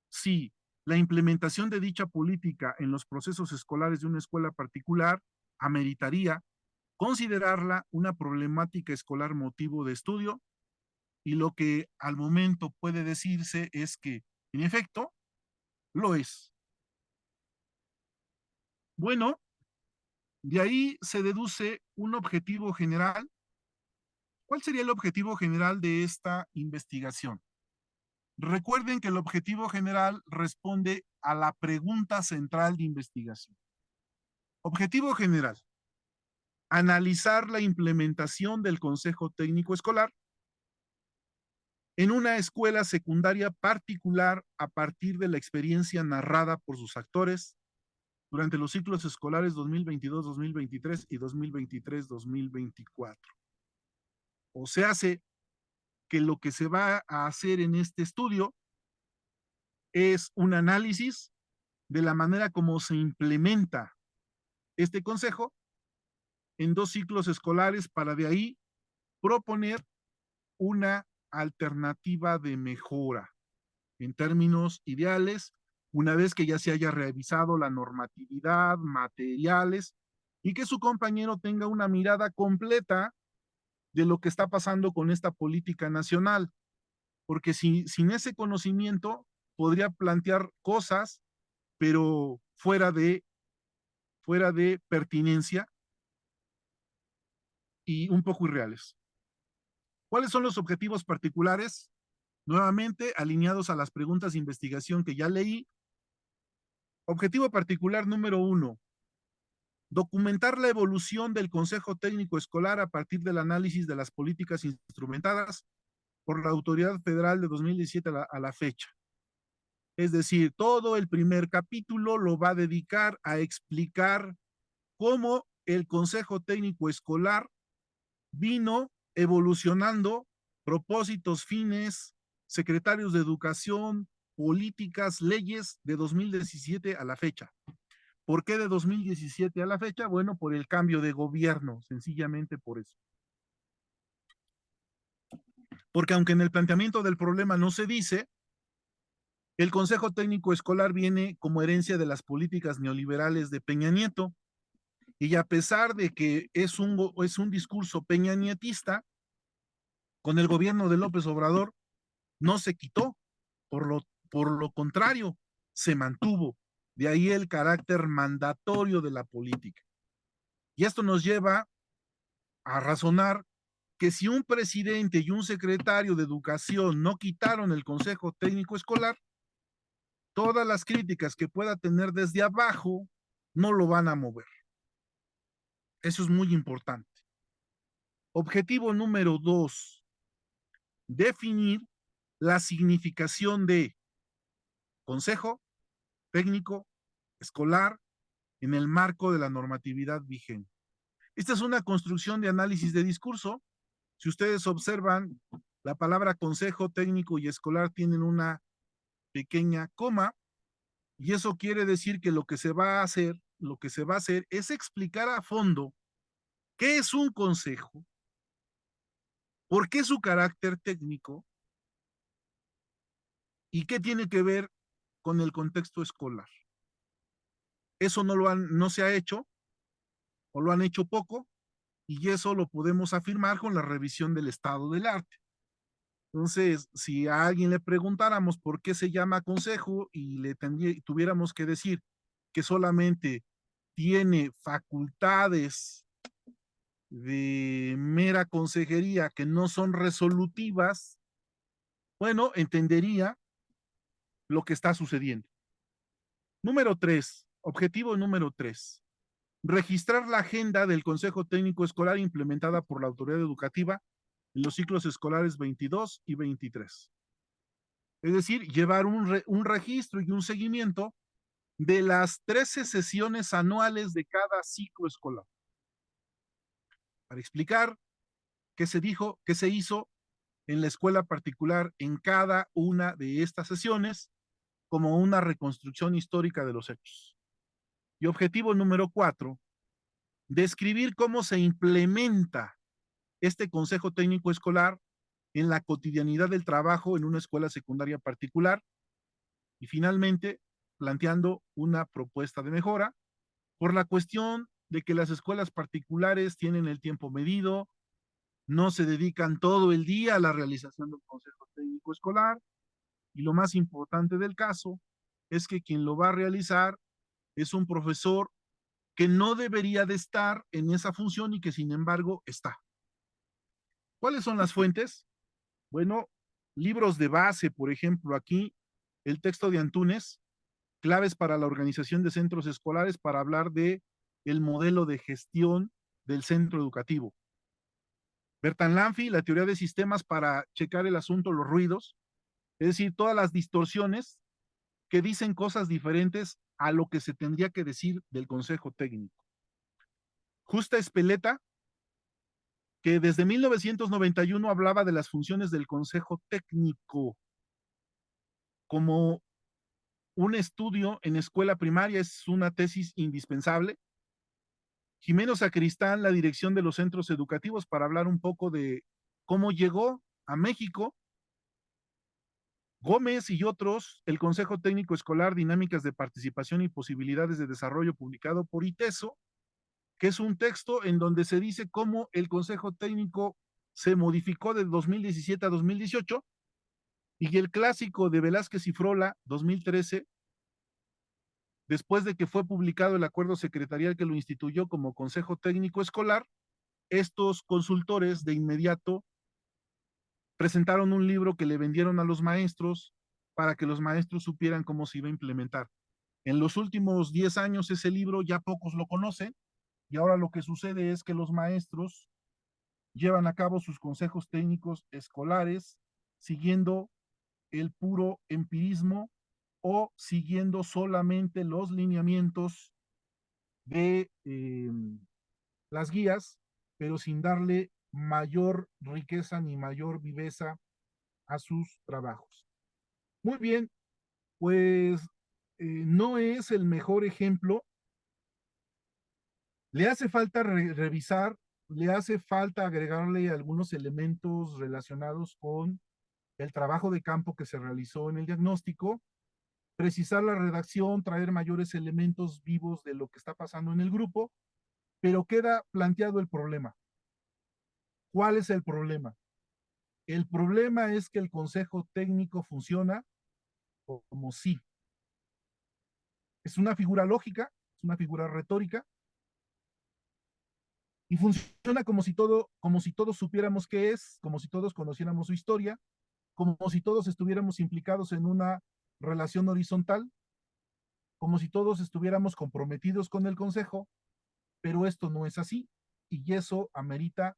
A: si la implementación de dicha política en los procesos escolares de una escuela particular ameritaría considerarla una problemática escolar motivo de estudio, y lo que al momento puede decirse es que, en efecto, lo es. Bueno, de ahí se deduce un objetivo general. ¿Cuál sería el objetivo general de esta investigación? Recuerden que el objetivo general responde a la pregunta central de investigación. Objetivo general: analizar la implementación del Consejo Técnico Escolar en una escuela secundaria particular a partir de la experiencia narrada por sus actores durante los ciclos escolares 2022-2023 y 2023-2024. O se hace que lo que se va a hacer en este estudio es un análisis de la manera como se implementa este consejo en 2 ciclos escolares, para de ahí proponer una alternativa de mejora en términos ideales, una vez que ya se haya revisado la normatividad, materiales, y que su compañero tenga una mirada completa de lo que está pasando con esta política nacional, porque sin ese conocimiento podría plantear cosas, pero fuera de pertinencia y un poco irreales. ¿Cuáles son los objetivos particulares? Nuevamente, alineados a las preguntas de investigación que ya leí. Objetivo particular número 1: documentar la evolución del Consejo Técnico Escolar a partir del análisis de las políticas instrumentadas por la Autoridad Federal de 2017 a la fecha. Es decir, todo el primer capítulo lo va a dedicar a explicar cómo el Consejo Técnico Escolar vino evolucionando propósitos, fines, secretarios de educación, políticas, leyes de 2017 a la fecha. ¿Por qué de 2017 a la fecha? Bueno, por el cambio de gobierno, sencillamente por eso. Porque aunque en el planteamiento del problema no se dice, el Consejo Técnico Escolar viene como herencia de las políticas neoliberales de Peña Nieto, y a pesar de que es un discurso peñanietista, con el gobierno de López Obrador no se quitó, por lo contrario, se mantuvo. De ahí el carácter mandatorio de la política. Y esto nos lleva a razonar que si un presidente y un secretario de educación no quitaron el Consejo Técnico Escolar, todas las críticas que pueda tener desde abajo no lo van a mover. Eso es muy importante. Objetivo número 2: definir la significación de Consejo Técnico Escolar en el marco de la normatividad vigente. Esta es una construcción de análisis de discurso. Si ustedes observan, la palabra consejo técnico y escolar tienen una pequeña coma, y eso quiere decir que lo que se va a hacer es explicar a fondo qué es un consejo, por qué su carácter técnico y qué tiene que ver con el contexto escolar. Eso no se ha hecho, o lo han hecho poco, y eso lo podemos afirmar con la revisión del estado del arte. Entonces, si a alguien le preguntáramos por qué se llama consejo y tuviéramos que decir que solamente tiene facultades de mera consejería que no son resolutivas, bueno, entendería lo que está sucediendo. Número 3, objetivo número 3, registrar la agenda del Consejo Técnico Escolar implementada por la autoridad educativa en los ciclos escolares 22 y 23. Es decir, llevar un registro y un seguimiento de las 13 sesiones anuales de cada ciclo escolar, para explicar qué se dijo, qué se hizo en la escuela particular en cada una de estas sesiones, como una reconstrucción histórica de los hechos. Y objetivo número 4, describir cómo se implementa este Consejo Técnico Escolar en la cotidianidad del trabajo en una escuela secundaria particular. Y finalmente, planteando una propuesta de mejora por la cuestión de que las escuelas particulares tienen el tiempo medido, no se dedican todo el día a la realización del Consejo Técnico Escolar, y lo más importante del caso es que quien lo va a realizar es un profesor que no debería de estar en esa función y que sin embargo está. ¿Cuáles son las fuentes? Bueno, libros de base, por ejemplo, aquí el texto de Antúnez, claves para la organización de centros escolares, para hablar de el modelo de gestión del centro educativo. Bertan Lanfi, la teoría de sistemas para checar el asunto, los ruidos, es decir, todas las distorsiones que dicen cosas diferentes a lo que se tendría que decir del Consejo Técnico. Justa Espeleta, que desde 1991 hablaba de las funciones del Consejo Técnico como un estudio en escuela primaria, es una tesis indispensable. Jimeno Sacristán, la dirección de los centros educativos, para hablar un poco de cómo llegó a México. Gómez y otros, el Consejo Técnico Escolar, Dinámicas de Participación y Posibilidades de Desarrollo, publicado por ITESO, que es un texto en donde se dice cómo el Consejo Técnico se modificó de 2017 a 2018, y el clásico de Velázquez y Frola, 2013, después de que fue publicado el acuerdo secretarial que lo instituyó como Consejo Técnico Escolar, estos consultores de inmediato presentaron un libro que le vendieron a los maestros para que los maestros supieran cómo se iba a implementar. En los últimos 10 años ese libro ya pocos lo conocen, y ahora lo que sucede es que los maestros llevan a cabo sus consejos técnicos escolares siguiendo el puro empirismo o siguiendo solamente los lineamientos de las guías, pero sin darle mayor riqueza ni mayor viveza a sus trabajos. Muy bien, pues no es el mejor ejemplo. Le hace falta revisar, le hace falta agregarle algunos elementos relacionados con el trabajo de campo que se realizó en el diagnóstico, precisar la redacción, traer mayores elementos vivos de lo que está pasando en el grupo, pero queda planteado el problema. ¿Cuál es el problema? El problema es que el consejo técnico funciona como si. Es una figura lógica, es una figura retórica, y funciona como si todos supiéramos qué es, como si todos conociéramos su historia, como si todos estuviéramos implicados en una relación horizontal, como si todos estuviéramos comprometidos con el consejo, pero esto no es así, y eso amerita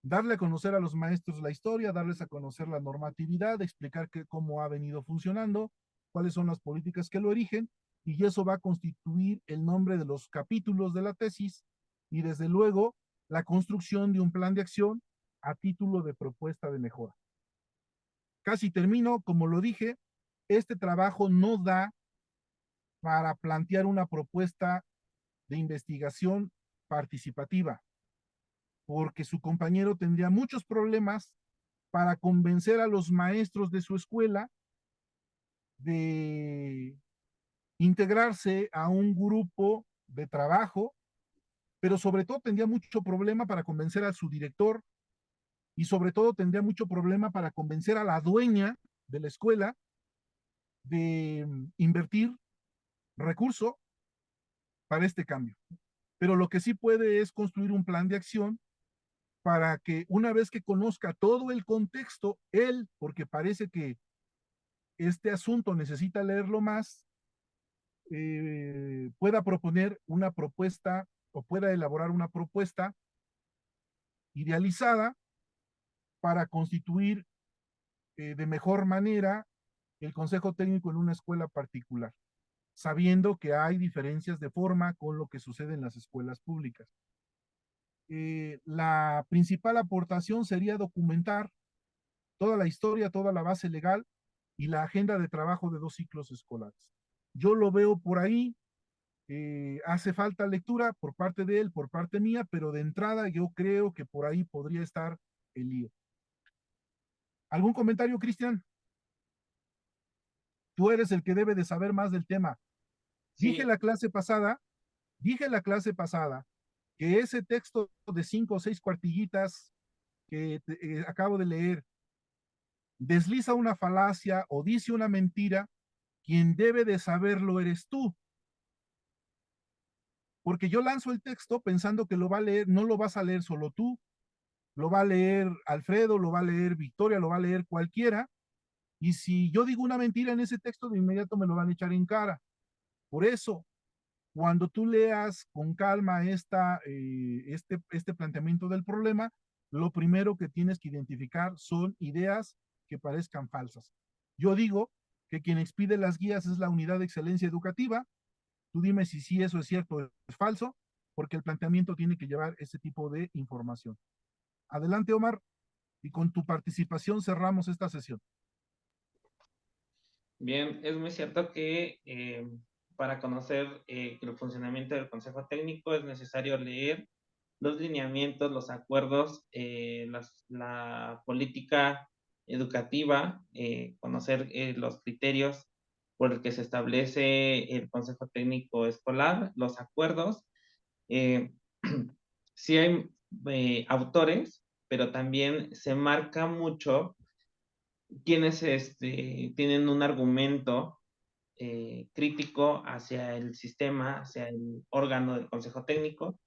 A: darle a conocer a los maestros la historia, darles a conocer la normatividad, explicar cómo ha venido funcionando, cuáles son las políticas que lo erigen, y eso va a constituir el nombre de los capítulos de la tesis y desde luego la construcción de un plan de acción a título de propuesta de mejora. Casi termino, como lo dije, este trabajo no da para plantear una propuesta de investigación participativa, porque su compañero tendría muchos problemas para convencer a los maestros de su escuela de integrarse a un grupo de trabajo pero sobre todo tendría mucho problema para convencer a su director y sobre todo tendría mucho problema para convencer a la dueña de la escuela de invertir recurso para este cambio. Pero lo que sí puede es construir un plan de acción para que una vez que conozca todo el contexto, él, porque parece que este asunto necesita leerlo más, pueda proponer una propuesta o pueda elaborar una propuesta idealizada para constituir de mejor manera el consejo técnico en una escuela particular, sabiendo que hay diferencias de forma con lo que sucede en las escuelas públicas. La principal aportación sería documentar toda la historia, toda la base legal y la agenda de trabajo de 2 ciclos escolares. Yo lo veo por ahí, hace falta lectura por parte de él, por parte mía, pero de entrada yo creo que por ahí podría estar el lío. ¿Algún comentario, Cristian? Tú eres el que debe de saber más del tema. Dije
B: Sí,
A: la clase pasada, dije la clase pasada que ese texto de 5 o 6 cuartillitas que acabo de leer desliza una falacia o dice una mentira, quien debe de saberlo eres tú. Porque yo lanzo el texto pensando que lo va a leer, no lo vas a leer solo tú, lo va a leer Alfredo, lo va a leer Victoria, lo va a leer cualquiera, y si yo digo una mentira en ese texto, de inmediato me lo van a echar en cara. Por eso, cuando tú leas con calma este planteamiento del problema, lo primero que tienes que identificar son ideas que parezcan falsas. Yo digo que quien expide las guías es la unidad de excelencia educativa. Tú dime si sí eso es cierto o es falso, porque el planteamiento tiene que llevar ese tipo de información. Adelante, Omar, y con tu participación cerramos esta sesión.
B: bien, es muy cierto que para conocer el funcionamiento del Consejo Técnico es necesario leer los lineamientos, los acuerdos, la política educativa, conocer los criterios por el que se establece el Consejo Técnico Escolar, los acuerdos. Eh, sí hay autores, pero también se marca mucho quienes tienen un argumento crítico hacia el sistema, hacia el órgano del Consejo Técnico,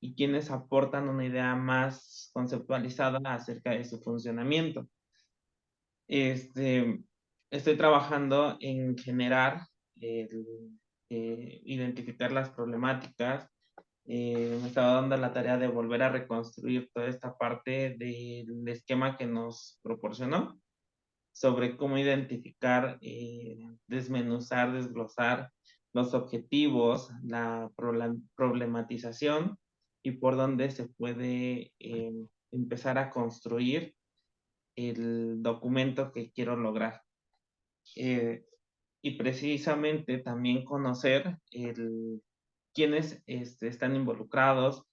B: y quienes aportan una idea más conceptualizada acerca de su funcionamiento. Este, Estoy trabajando en generar, identificar las problemáticas. Me estaba dando la tarea de volver a reconstruir toda esta parte del esquema que nos proporcionó sobre cómo identificar, desmenuzar, desglosar los objetivos, la problematización y por dónde se puede empezar a construir el documento que quiero lograr. Y precisamente también conocer quiénes están involucrados,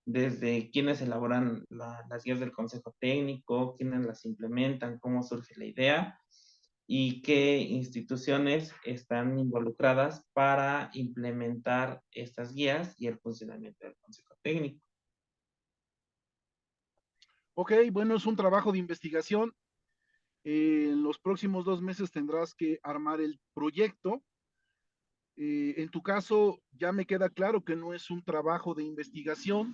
B: desde quienes elaboran las guías del Consejo Técnico, quienes las implementan, cómo surge la idea y qué instituciones están involucradas para implementar estas guías y el funcionamiento del Consejo Técnico.
A: Ok, bueno, es un trabajo de investigación. En los próximos 2 meses tendrás que armar el proyecto. En tu caso, ya me queda claro que no es un trabajo de investigación,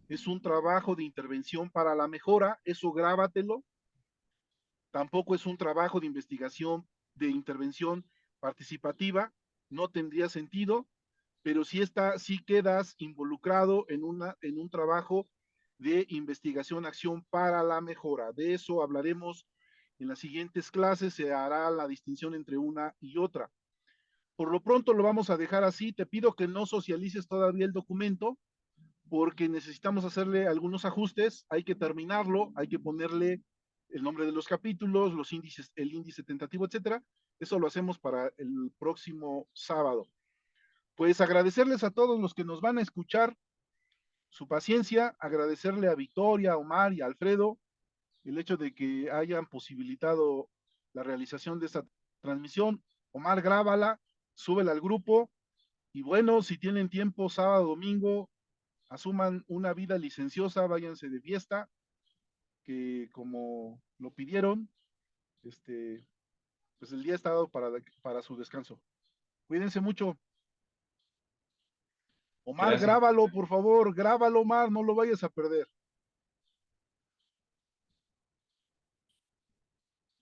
A: es un trabajo de intervención para la mejora. Eso grábatelo. Tampoco es un trabajo de investigación, de intervención participativa. No tendría sentido, pero sí quedas involucrado en un trabajo de investigación, acción para la mejora. De eso hablaremos en las siguientes clases, se hará la distinción entre una y otra. Por lo pronto lo vamos a dejar así. Te pido que no socialices todavía el documento porque necesitamos hacerle algunos ajustes. Hay que terminarlo, hay que ponerle el nombre de los capítulos, los índices, el índice tentativo, etcétera. Eso lo hacemos para el próximo sábado. Pues agradecerles a todos los que nos van a escuchar su paciencia, agradecerle a Victoria, a Omar y a Alfredo el hecho de que hayan posibilitado la realización de esta transmisión. Omar, grábala, súbela al grupo y bueno, si tienen tiempo, sábado, domingo, asuman una vida licenciosa, váyanse de fiesta, que como lo pidieron, pues el día está dado para su descanso. Cuídense mucho. Omar,
B: Gracias.
A: grábalo, por favor, grábalo, Omar, no lo vayas a perder.